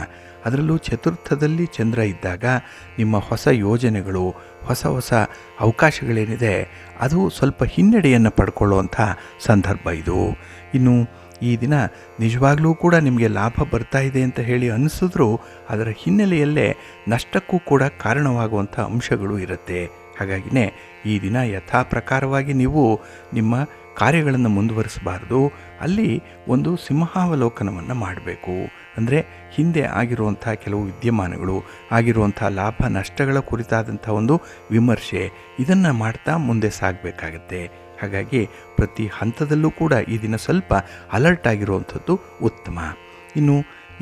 ಅದರಲ್ಲೂ ಚತುರ್ಥದಲ್ಲಿ ಚಂದ್ರ ಇದ್ದಾಗ ನಿಮ್ಮ ಹೊಸ ಯೋಜನೆಗಳು, ಹೊಸ ಹೊಸ ಅವಕಾಶಗಳೇನಿದೆ ಅದು ಸ್ವಲ್ಪ ಹಿನ್ನಡೆಯನ್ನು ಪಡ್ಕೊಳ್ಳುವಂಥ ಸಂದರ್ಭ ಇದು. ಇನ್ನು ಈ ದಿನ ನಿಜವಾಗ್ಲೂ ಕೂಡ ನಿಮಗೆ ಲಾಭ ಬರ್ತಾ ಇದೆ ಅಂತ ಹೇಳಿ ಅನಿಸಿದ್ರೂ ಅದರ ಹಿನ್ನೆಲೆಯಲ್ಲೇ ನಷ್ಟಕ್ಕೂ ಕೂಡ ಕಾರಣವಾಗುವಂಥ ಅಂಶಗಳು ಇರುತ್ತೆ. ಹಾಗಾಗಿನೇ ಈ ದಿನ ಯಥಾ ಪ್ರಕಾರವಾಗಿ ನೀವು ನಿಮ್ಮ ಕಾರ್ಯಗಳನ್ನು ಮುಂದುವರಿಸಬಾರ್ದು. ಅಲ್ಲಿ ಒಂದು ಸಿಂಹಾವಲೋಕನವನ್ನು ಮಾಡಬೇಕು. ಅಂದರೆ ಹಿಂದೆ ಆಗಿರುವಂಥ ಕೆಲವು ವಿದ್ಯಮಾನಗಳು, ಆಗಿರುವಂಥ ಲಾಭ ನಷ್ಟಗಳ ಕುರಿತಾದಂಥ ಒಂದು ವಿಮರ್ಶೆ, ಇದನ್ನು ಮಾಡ್ತಾ ಮುಂದೆ ಸಾಗಬೇಕಾಗತ್ತೆ. ಹಾಗಾಗಿ ಪ್ರತಿ ಹಂತದಲ್ಲೂ ಕೂಡ ಈ ದಿನ ಸ್ವಲ್ಪ ಅಲರ್ಟ್ ಆಗಿರುವಂಥದ್ದು ಉತ್ತಮ. ಇನ್ನು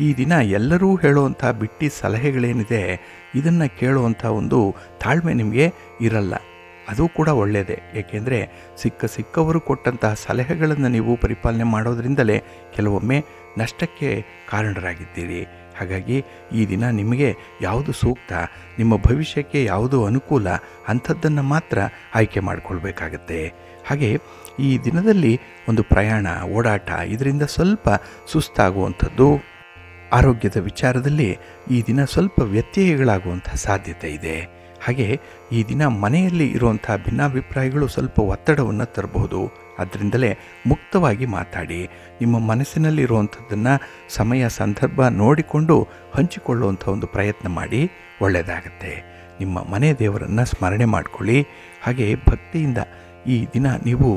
ಈ ದಿನ ಎಲ್ಲರೂ ಹೇಳುವಂಥ ಬಿಟ್ಟಿ ಸಲಹೆಗಳೇನಿದೆ ಇದನ್ನು ಕೇಳುವಂಥ ಒಂದು ತಾಳ್ಮೆ ನಿಮಗೆ ಇರಲ್ಲ. ಅದು ಕೂಡ ಒಳ್ಳೆಯದೇ. ಏಕೆಂದರೆ ಸಿಕ್ಕವರು ಕೊಟ್ಟಂತಹ ಸಲಹೆಗಳನ್ನು ನೀವು ಪರಿಪಾಲನೆ ಮಾಡೋದರಿಂದಲೇ ಕೆಲವೊಮ್ಮೆ ನಷ್ಟಕ್ಕೆ ಕಾರಣರಾಗಿದ್ದೀರಿ. ಹಾಗಾಗಿ ಈ ದಿನ ನಿಮಗೆ ಯಾವುದು ಸೂಕ್ತ, ನಿಮ್ಮ ಭವಿಷ್ಯಕ್ಕೆ ಯಾವುದು ಅನುಕೂಲ ಅಂಥದ್ದನ್ನು ಮಾತ್ರ ಆಯ್ಕೆ ಮಾಡಿಕೊಳ್ಬೇಕಾಗತ್ತೆ. ಹಾಗೆ ಈ ದಿನದಲ್ಲಿ ಒಂದು ಪ್ರಯಾಣ, ಓಡಾಟ ಇದರಿಂದ ಸ್ವಲ್ಪ ಸುಸ್ತಾಗುವಂಥದ್ದು. ಆರೋಗ್ಯದ ವಿಚಾರದಲ್ಲಿ ಈ ದಿನ ಸ್ವಲ್ಪ ವ್ಯತ್ಯಯಗಳಾಗುವಂಥ ಸಾಧ್ಯತೆ ಇದೆ. ಹಾಗೆ ಈ ದಿನ ಮನೆಯಲ್ಲಿ ಇರುವಂಥ ಭಿನ್ನಾಭಿಪ್ರಾಯಗಳು ಸ್ವಲ್ಪ ಒತ್ತಡವನ್ನು ತರಬಹುದು. ಅದರಿಂದಲೇ ಮುಕ್ತವಾಗಿ ಮಾತಾಡಿ, ನಿಮ್ಮ ಮನಸ್ಸಿನಲ್ಲಿರುವಂಥದ್ದನ್ನು ಸಮಯ ಸಂದರ್ಭ ನೋಡಿಕೊಂಡು ಹಂಚಿಕೊಳ್ಳುವಂಥ ಒಂದು ಪ್ರಯತ್ನ ಮಾಡಿ. ಒಳ್ಳೆಯದಾಗತ್ತೆ. ನಿಮ್ಮ ಮನೆ ದೇವರನ್ನು ಸ್ಮರಣೆ ಮಾಡಿಕೊಳ್ಳಿ. ಹಾಗೆ ಭಕ್ತಿಯಿಂದ ಈ ದಿನ ನೀವು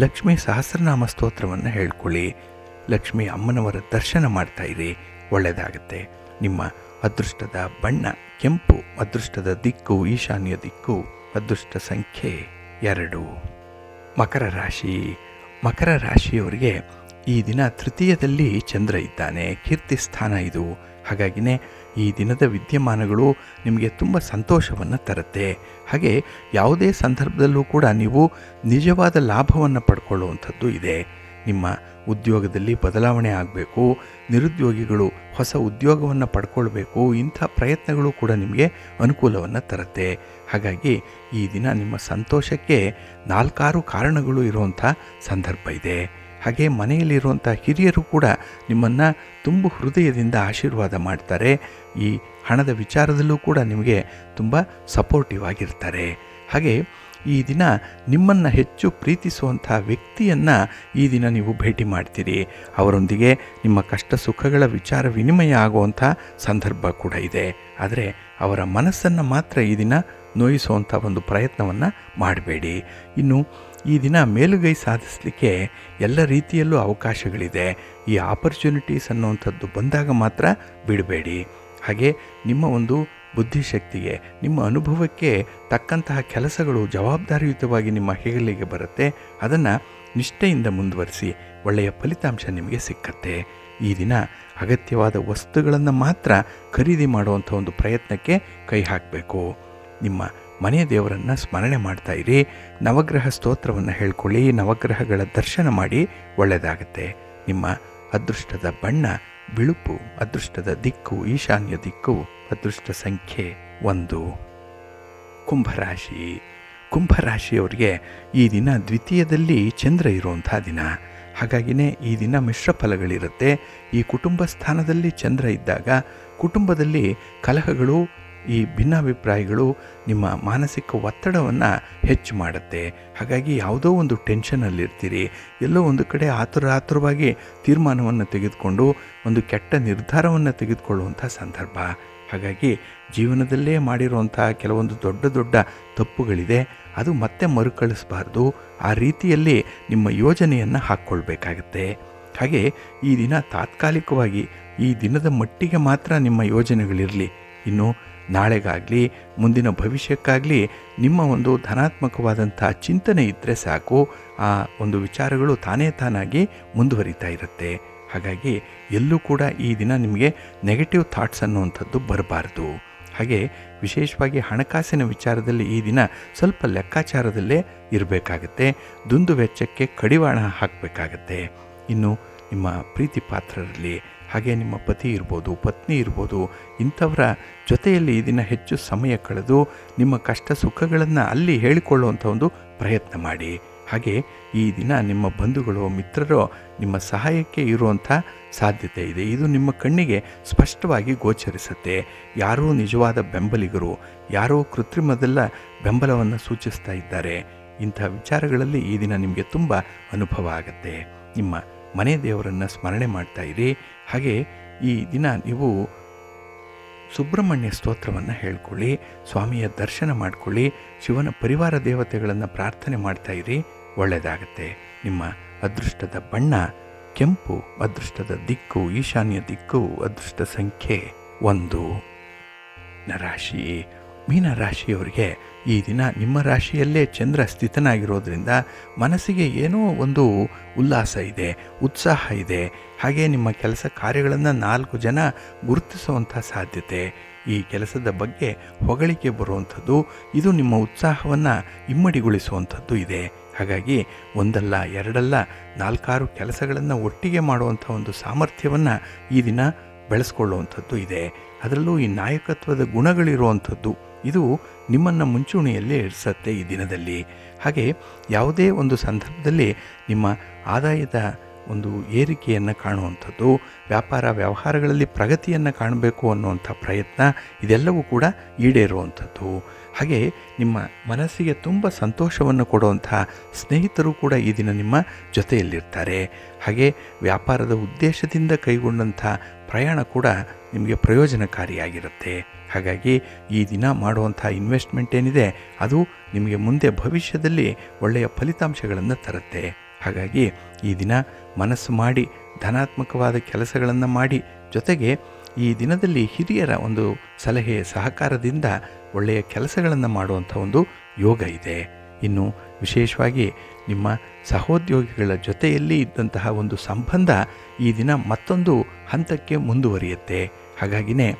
ಲಕ್ಷ್ಮೀ ಸಹಸ್ರನಾಮ ಸ್ತೋತ್ರವನ್ನು ಹೇಳ್ಕೊಳ್ಳಿ. ಲಕ್ಷ್ಮೀ ಅಮ್ಮನವರ ದರ್ಶನ ಮಾಡ್ತಾಯಿರಿ. ಒಳ್ಳೆಯದಾಗತ್ತೆ. ನಿಮ್ಮ ಅದೃಷ್ಟದ ಬಣ್ಣ ಕೆಂಪು, ಅದೃಷ್ಟದ ದಿಕ್ಕು ಈಶಾನ್ಯ ದಿಕ್ಕು, ಅದೃಷ್ಟ ಸಂಖ್ಯೆ 2. ಮಕರ ರಾಶಿ. ಮಕರ ರಾಶಿಯವರಿಗೆ ಈ ದಿನ ತೃತೀಯದಲ್ಲಿ ಚಂದ್ರ ಇದ್ದಾನೆ, ಕೀರ್ತಿ ಸ್ಥಾನ ಇದು. ಹಾಗಾಗಿನೇ ಈ ದಿನದ ವಿದ್ಯಮಾನಗಳು ನಿಮಗೆ ತುಂಬ ಸಂತೋಷವನ್ನು ತರುತ್ತೆ. ಹಾಗೆ ಯಾವುದೇ ಸಂದರ್ಭದಲ್ಲೂ ಕೂಡ ನೀವು ನಿಜವಾದ ಲಾಭವನ್ನು ಪಡ್ಕೊಳ್ಳುವಂಥದ್ದು ಇದೆ. ನಿಮ್ಮ ಉದ್ಯೋಗದಲ್ಲಿ ಬದಲಾವಣೆ ಆಗಬೇಕು, ನಿರುದ್ಯೋಗಿಗಳು ಹೊಸ ಉದ್ಯೋಗವನ್ನು ಪಡ್ಕೊಳ್ಬೇಕು, ಇಂಥ ಪ್ರಯತ್ನಗಳು ಕೂಡ ನಿಮಗೆ ಅನುಕೂಲವನ್ನು ತರುತ್ತೆ. ಹಾಗಾಗಿ ಈ ದಿನ ನಿಮ್ಮ ಸಂತೋಷಕ್ಕೆ 4-6 ಕಾರಣಗಳು ಇರುವಂಥ ಸಂದರ್ಭ ಇದೆ. ಹಾಗೆ ಮನೆಯಲ್ಲಿರುವಂಥ ಹಿರಿಯರು ಕೂಡ ನಿಮ್ಮನ್ನು ತುಂಬ ಹೃದಯದಿಂದ ಆಶೀರ್ವಾದ ಮಾಡ್ತಾರೆ. ಈ ಹಣದ ವಿಚಾರದಲ್ಲೂ ಕೂಡ ನಿಮಗೆ ತುಂಬ ಸಪೋರ್ಟಿವ್ ಆಗಿರ್ತಾರೆ. ಹಾಗೆ ಈ ದಿನ ನಿಮ್ಮನ್ನು ಹೆಚ್ಚು ಪ್ರೀತಿಸುವಂಥ ವ್ಯಕ್ತಿಯನ್ನು ಈ ದಿನ ನೀವು ಭೇಟಿ ಮಾಡ್ತೀರಿ. ಅವರೊಂದಿಗೆ ನಿಮ್ಮ ಕಷ್ಟ ಸುಖಗಳ ವಿಚಾರ ವಿನಿಮಯ ಆಗುವಂಥ ಸಂದರ್ಭ ಕೂಡ ಇದೆ. ಆದರೆ ಅವರ ಮನಸ್ಸನ್ನು ಮಾತ್ರ ಈ ದಿನ ನೋಯಿಸುವಂಥ ಒಂದು ಪ್ರಯತ್ನವನ್ನು ಮಾಡಬೇಡಿ. ಇನ್ನು ಈ ದಿನ ಮೇಲುಗೈ ಸಾಧಿಸಲಿಕ್ಕೆ ಎಲ್ಲ ರೀತಿಯಲ್ಲೂ ಅವಕಾಶಗಳಿದೆ. ಈ ಆಪರ್ಚುನಿಟೀಸ್ ಅನ್ನುವಂಥದ್ದು ಬಂದಾಗ ಮಾತ್ರ ಬಿಡಬೇಡಿ. ಹಾಗೆ ನಿಮ್ಮ ಒಂದು ಬುದ್ಧಿಶಕ್ತಿಗೆ, ನಿಮ್ಮ ಅನುಭವಕ್ಕೆ ತಕ್ಕಂತಹ ಕೆಲಸಗಳು ಜವಾಬ್ದಾರಿಯುತವಾಗಿ ನಿಮ್ಮ ಹೆಗಲಿಗೆ ಬರುತ್ತೆ. ಅದನ್ನು ನಿಷ್ಠೆಯಿಂದ ಮುಂದುವರಿಸಿ, ಒಳ್ಳೆಯ ಫಲಿತಾಂಶ ನಿಮಗೆ ಸಿಕ್ಕತ್ತೆ. ಈ ದಿನ ಅಗತ್ಯವಾದ ವಸ್ತುಗಳನ್ನು ಮಾತ್ರ ಖರೀದಿ ಮಾಡುವಂಥ ಒಂದು ಪ್ರಯತ್ನಕ್ಕೆ ಕೈ ಹಾಕಬೇಕು. ನಿಮ್ಮ ಮನೆಯ ದೇವರನ್ನು ಸ್ಮರಣೆ ಮಾಡ್ತಾ ಇರಿ. ನವಗ್ರಹ ಸ್ತೋತ್ರವನ್ನು ಹೇಳ್ಕೊಳ್ಳಿ. ನವಗ್ರಹಗಳ ದರ್ಶನ ಮಾಡಿ. ಒಳ್ಳೆಯದಾಗತ್ತೆ. ನಿಮ್ಮ ಅದೃಷ್ಟದ ಬಣ್ಣ ಬಿಳುಪು, ಅದೃಷ್ಟದ ದಿಕ್ಕು ಈಶಾನ್ಯ ದಿಕ್ಕು, ಅದೃಷ್ಟ ಸಂಖ್ಯೆ 1. ಕುಂಭರಾಶಿ. ಕುಂಭರಾಶಿಯವರಿಗೆ ಈ ದಿನ ದ್ವಿತೀಯದಲ್ಲಿ ಚಂದ್ರ ಇರುವಂಥ ದಿನ. ಹಾಗಾಗಿನೇ ಈ ದಿನ ಮಿಶ್ರ ಫಲಗಳಿರುತ್ತೆ. ಈ ಕುಟುಂಬ ಸ್ಥಾನದಲ್ಲಿ ಚಂದ್ರ ಇದ್ದಾಗ ಕುಟುಂಬದಲ್ಲಿ ಕಲಹಗಳು, ಈ ಭಿನ್ನಾಭಿಪ್ರಾಯಗಳು ನಿಮ್ಮ ಮಾನಸಿಕ ಒತ್ತಡವನ್ನು ಹೆಚ್ಚು ಮಾಡುತ್ತೆ. ಹಾಗಾಗಿ ಯಾವುದೋ ಒಂದು ಟೆನ್ಷನಲ್ಲಿರ್ತೀರಿ. ಎಲ್ಲೋ ಒಂದು ಕಡೆ ಆತುರವಾಗಿ ತೀರ್ಮಾನವನ್ನು ತೆಗೆದುಕೊಂಡು ಒಂದು ಕೆಟ್ಟ ನಿರ್ಧಾರವನ್ನು ತೆಗೆದುಕೊಳ್ಳುವಂಥ ಸಂದರ್ಭ. ಹಾಗಾಗಿ ಜೀವನದಲ್ಲೇ ಮಾಡಿರುವಂಥ ಕೆಲವೊಂದು ದೊಡ್ಡ ತಪ್ಪುಗಳಿದೆ. ಅದು ಮತ್ತೆ ಮರುಕಳಿಸಬಾರ್ದು. ಆ ರೀತಿಯಲ್ಲಿ ನಿಮ್ಮ ಯೋಜನೆಯನ್ನು ಹಾಕ್ಕೊಳ್ಬೇಕಾಗತ್ತೆ. ಹಾಗೆ ಈ ದಿನ ತಾತ್ಕಾಲಿಕವಾಗಿ ಈ ದಿನದ ಮಟ್ಟಿಗೆ ಮಾತ್ರ ನಿಮ್ಮ ಯೋಜನೆಗಳಿರಲಿ. ಇನ್ನು ನಾಳೆಗಾಗಲಿ ಮುಂದಿನ ಭವಿಷ್ಯಕ್ಕಾಗಲಿ ನಿಮ್ಮ ಒಂದು ಧನಾತ್ಮಕವಾದಂಥ ಚಿಂತನೆ ಇದ್ದರೆ ಸಾಕು. ಆ ಒಂದು ವಿಚಾರಗಳು ತಾನಾಗಿ ಮುಂದುವರಿತಾ ಇರುತ್ತೆ. ಹಾಗಾಗಿ ಎಲ್ಲೂ ಕೂಡ ಈ ದಿನ ನಿಮಗೆ ನೆಗೆಟಿವ್ ಥಾಟ್ಸ್ ಅನ್ನುವಂಥದ್ದು ಬರಬಾರ್ದು. ಹಾಗೆ ವಿಶೇಷವಾಗಿ ಹಣಕಾಸಿನ ವಿಚಾರದಲ್ಲಿ ಈ ದಿನ ಸ್ವಲ್ಪ ಲೆಕ್ಕಾಚಾರದಲ್ಲೇ ಇರಬೇಕಾಗತ್ತೆ. ದುಂದು ವೆಚ್ಚಕ್ಕೆ ಕಡಿವಾಣ ಹಾಕಬೇಕಾಗತ್ತೆ. ಇನ್ನು ನಿಮ್ಮ ಪ್ರೀತಿ ಪಾತ್ರರಲ್ಲಿ, ಹಾಗೆ ನಿಮ್ಮ ಪತಿ ಇರ್ಬೋದು, ಪತ್ನಿ ಇರ್ಬೋದು, ಇಂಥವರ ಜೊತೆಯಲ್ಲಿ ಈ ದಿನ ಹೆಚ್ಚು ಸಮಯ ಕಳೆದು ನಿಮ್ಮ ಕಷ್ಟ ಸುಖಗಳನ್ನು ಅಲ್ಲಿ ಹೇಳಿಕೊಳ್ಳುವಂಥ ಒಂದು ಪ್ರಯತ್ನ ಮಾಡಿ. ಹಾಗೆ ಈ ದಿನ ನಿಮ್ಮ ಬಂಧುಗಳು, ಮಿತ್ರರು ನಿಮ್ಮ ಸಹಾಯಕ್ಕೆ ಇರುವಂಥ ಸಾಧ್ಯತೆ ಇದೆ. ಇದು ನಿಮ್ಮ ಕಣ್ಣಿಗೆ ಸ್ಪಷ್ಟವಾಗಿ ಗೋಚರಿಸುತ್ತೆ. ಯಾರೂ ನಿಜವಾದ ಬೆಂಬಲಿಗರು, ಯಾರೋ ಕೃತ್ರಿಮದಲ್ಲ ಬೆಂಬಲವನ್ನು ಸೂಚಿಸ್ತಾ ಇದ್ದಾರೆ. ಇಂಥ ವಿಚಾರಗಳಲ್ಲಿ ಈ ದಿನ ನಿಮಗೆ ತುಂಬ ಅನುಭವ ಆಗುತ್ತೆ. ನಿಮ್ಮ ಮನೆ ದೇವರನ್ನು ಸ್ಮರಣೆ ಮಾಡ್ತಾ ಇರಿ. ಹಾಗೆ ಈ ದಿನ ನೀವು ಸುಬ್ರಹ್ಮಣ್ಯ ಸ್ತೋತ್ರವನ್ನು ಹೇಳ್ಕೊಳ್ಳಿ, ಸ್ವಾಮಿಯ ದರ್ಶನ ಮಾಡಿಕೊಳ್ಳಿ, ಶಿವನ ಪರಿವಾರ ದೇವತೆಗಳನ್ನು ಪ್ರಾರ್ಥನೆ ಮಾಡ್ತಾ ಇರಿ, ಒಳ್ಳೆಯದಾಗತ್ತೆ. ನಿಮ್ಮ ಅದೃಷ್ಟದ ಬಣ್ಣ ಕೆಂಪು, ಅದೃಷ್ಟದ ದಿಕ್ಕು ಈಶಾನ್ಯ ದಿಕ್ಕು, ಅದೃಷ್ಟ ಸಂಖ್ಯೆ 1. ರಾಶಿ ಮೀನರಾಶಿಯವರಿಗೆ ಈ ದಿನ ನಿಮ್ಮ ರಾಶಿಯಲ್ಲೇ ಚಂದ್ರ ಸ್ಥಿತನಾಗಿರೋದ್ರಿಂದ ಮನಸ್ಸಿಗೆ ಏನೋ ಒಂದು ಉಲ್ಲಾಸ ಇದೆ, ಉತ್ಸಾಹ ಇದೆ. ಹಾಗೆ ನಿಮ್ಮ ಕೆಲಸ ಕಾರ್ಯಗಳನ್ನು 4 ಜನ ಗುರುತಿಸುವಂಥ ಸಾಧ್ಯತೆ, ಈ ಕೆಲಸದ ಬಗ್ಗೆ ಹೊಗಳಿಕೆ ಬರುವಂಥದ್ದು, ಇದು ನಿಮ್ಮ ಉತ್ಸಾಹವನ್ನು ಇಮ್ಮಡಿಗೊಳಿಸುವಂಥದ್ದು ಇದೆ. ಹಾಗಾಗಿ ಒಂದಲ್ಲ ಎರಡಲ್ಲ 4-6 ಕೆಲಸಗಳನ್ನು ಒಟ್ಟಿಗೆ ಮಾಡುವಂಥ ಒಂದು ಸಾಮರ್ಥ್ಯವನ್ನು ಈ ದಿನ ಬೆಳೆಸ್ಕೊಳ್ಳುವಂಥದ್ದು ಇದೆ. ಅದರಲ್ಲೂ ಈ ನಾಯಕತ್ವದ ಗುಣಗಳಿರುವಂಥದ್ದು, ಇದು ನಿಮ್ಮನ್ನು ಮುಂಚೂಣಿಯಲ್ಲಿ ಇರಿಸತ್ತೆ ಈ ದಿನದಲ್ಲಿ. ಹಾಗೆ ಯಾವುದೇ ಒಂದು ಸಂದರ್ಭದಲ್ಲಿ ನಿಮ್ಮ ಆದಾಯದ ಒಂದು ಏರಿಕೆಯನ್ನು ಕಾಣುವಂಥದ್ದು, ವ್ಯಾಪಾರ ವ್ಯವಹಾರಗಳಲ್ಲಿ ಪ್ರಗತಿಯನ್ನು ಕಾಣಬೇಕು ಅನ್ನುವಂಥ ಪ್ರಯತ್ನ, ಇದೆಲ್ಲವೂ ಕೂಡ ಈಡೇರುವಂಥದ್ದು. ಹಾಗೆ ನಿಮ್ಮ ಮನಸ್ಸಿಗೆ ತುಂಬ ಸಂತೋಷವನ್ನು ಕೊಡುವಂಥ ಸ್ನೇಹಿತರು ಕೂಡ ಈ ದಿನ ನಿಮ್ಮ ಜೊತೆಯಲ್ಲಿರ್ತಾರೆ. ಹಾಗೆ ವ್ಯಾಪಾರದ ಉದ್ದೇಶದಿಂದ ಕೈಗೊಂಡಂಥ ಪ್ರಯಾಣ ಕೂಡ ನಿಮಗೆ ಪ್ರಯೋಜನಕಾರಿಯಾಗಿರುತ್ತೆ. ಹಾಗಾಗಿ ಈ ದಿನ ಮಾಡುವಂಥ ಇನ್ವೆಸ್ಟ್ಮೆಂಟ್ ಏನಿದೆ ಅದು ನಿಮಗೆ ಮುಂದೆ ಭವಿಷ್ಯದಲ್ಲಿ ಒಳ್ಳೆಯ ಫಲಿತಾಂಶಗಳನ್ನು ತರುತ್ತೆ. ಹಾಗಾಗಿ ಈ ದಿನ ಮನಸ್ಸು ಮಾಡಿ ಧನಾತ್ಮಕವಾದ ಕೆಲಸಗಳನ್ನು ಮಾಡಿ, ಜೊತೆಗೆ ಈ ದಿನದಲ್ಲಿ ಹಿರಿಯರ ಒಂದು ಸಲಹೆ ಸಹಕಾರದಿಂದ ಒಳ್ಳೆಯ ಕೆಲಸಗಳನ್ನು ಮಾಡುವಂಥ ಒಂದು ಯೋಗ ಇದೆ. ಇನ್ನು ವಿಶೇಷವಾಗಿ ನಿಮ್ಮ ಸಹೋದ್ಯೋಗಿಗಳ ಜೊತೆಯಲ್ಲಿ ಇದ್ದಂತಹ ಒಂದು ಸಂಬಂಧ ಈ ದಿನ ಮತ್ತೊಂದು ಹಂತಕ್ಕೆ ಮುಂದುವರಿಯುತ್ತೆ. ಹಾಗಾಗಿನೇ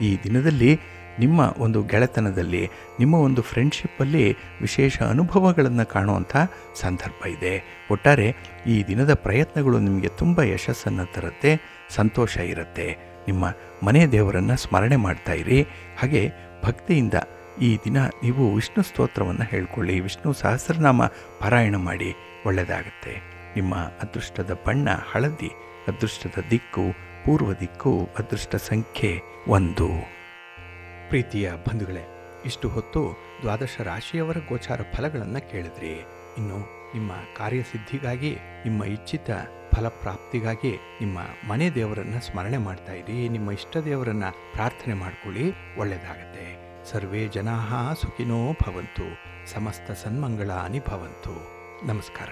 ಈ ದಿನದಲ್ಲಿ ನಿಮ್ಮ ಒಂದು ಗೆಳೆತನದಲ್ಲಿ, ನಿಮ್ಮ ಒಂದು ಫ್ರೆಂಡ್ಶಿಪ್ಪಲ್ಲಿ ವಿಶೇಷ ಅನುಭವಗಳನ್ನು ಕಾಣುವಂಥ ಸಂದರ್ಭ ಇದೆ. ಒಟ್ಟಾರೆ ಈ ದಿನದ ಪ್ರಯತ್ನಗಳು ನಿಮಗೆ ತುಂಬ ಯಶಸ್ಸನ್ನು ತರುತ್ತೆ, ಸಂತೋಷ ಇರುತ್ತೆ. ನಿಮ್ಮ ಮನೆ ದೇವರನ್ನು ಸ್ಮರಣೆ ಮಾಡ್ತಾ ಇರಿ. ಹಾಗೆ ಭಕ್ತಿಯಿಂದ ಈ ದಿನ ನೀವು ವಿಷ್ಣು ಸ್ತೋತ್ರವನ್ನು ಹೇಳ್ಕೊಳ್ಳಿ, ವಿಷ್ಣು ಸಹಸ್ರನಾಮ ಪಾರಾಯಣ ಮಾಡಿ, ಒಳ್ಳೆಯದಾಗುತ್ತೆ. ನಿಮ್ಮ ಅದೃಷ್ಟದ ಬಣ್ಣ ಹಳದಿ, ಅದೃಷ್ಟದ ದಿಕ್ಕು ಪೂರ್ವ ದಿಕ್ಕು, ಅದೃಷ್ಟ ಸಂಖ್ಯೆ 1. ಪ್ರೀತಿಯ ಬಂಧುಗಳೇ, ಇಷ್ಟು ಹೊತ್ತು 12 ರಾಶಿಯವರ ಗೋಚಾರ ಫಲಗಳನ್ನು ಕೇಳಿದ್ರಿ. ಇನ್ನು ನಿಮ್ಮ ಕಾರ್ಯಸಿದ್ಧಿಗಾಗಿ, ನಿಮ್ಮ ಇಚ್ಛಿತ ಫಲಪ್ರಾಪ್ತಿಗಾಗಿ ನಿಮ್ಮ ಮನೆ ದೇವರನ್ನು ಸ್ಮರಣೆ ಮಾಡ್ತಾ ಇರಿ. ನಿಮ್ಮ ಇಷ್ಟ ದೇವರನ್ನು ಪ್ರಾರ್ಥನೆ ಮಾಡ್ಕೊಳ್ಳಿ, ಒಳ್ಳೆಯದಾಗತ್ತೆ. ಸರ್ವೇ ಜನಾಃ ಸುಖಿನೋ ಭವಂತು, ಸಮಸ್ತ ಸನ್ಮಂಗಳಾನಿ ಭವಂತು. ನಮಸ್ಕಾರ.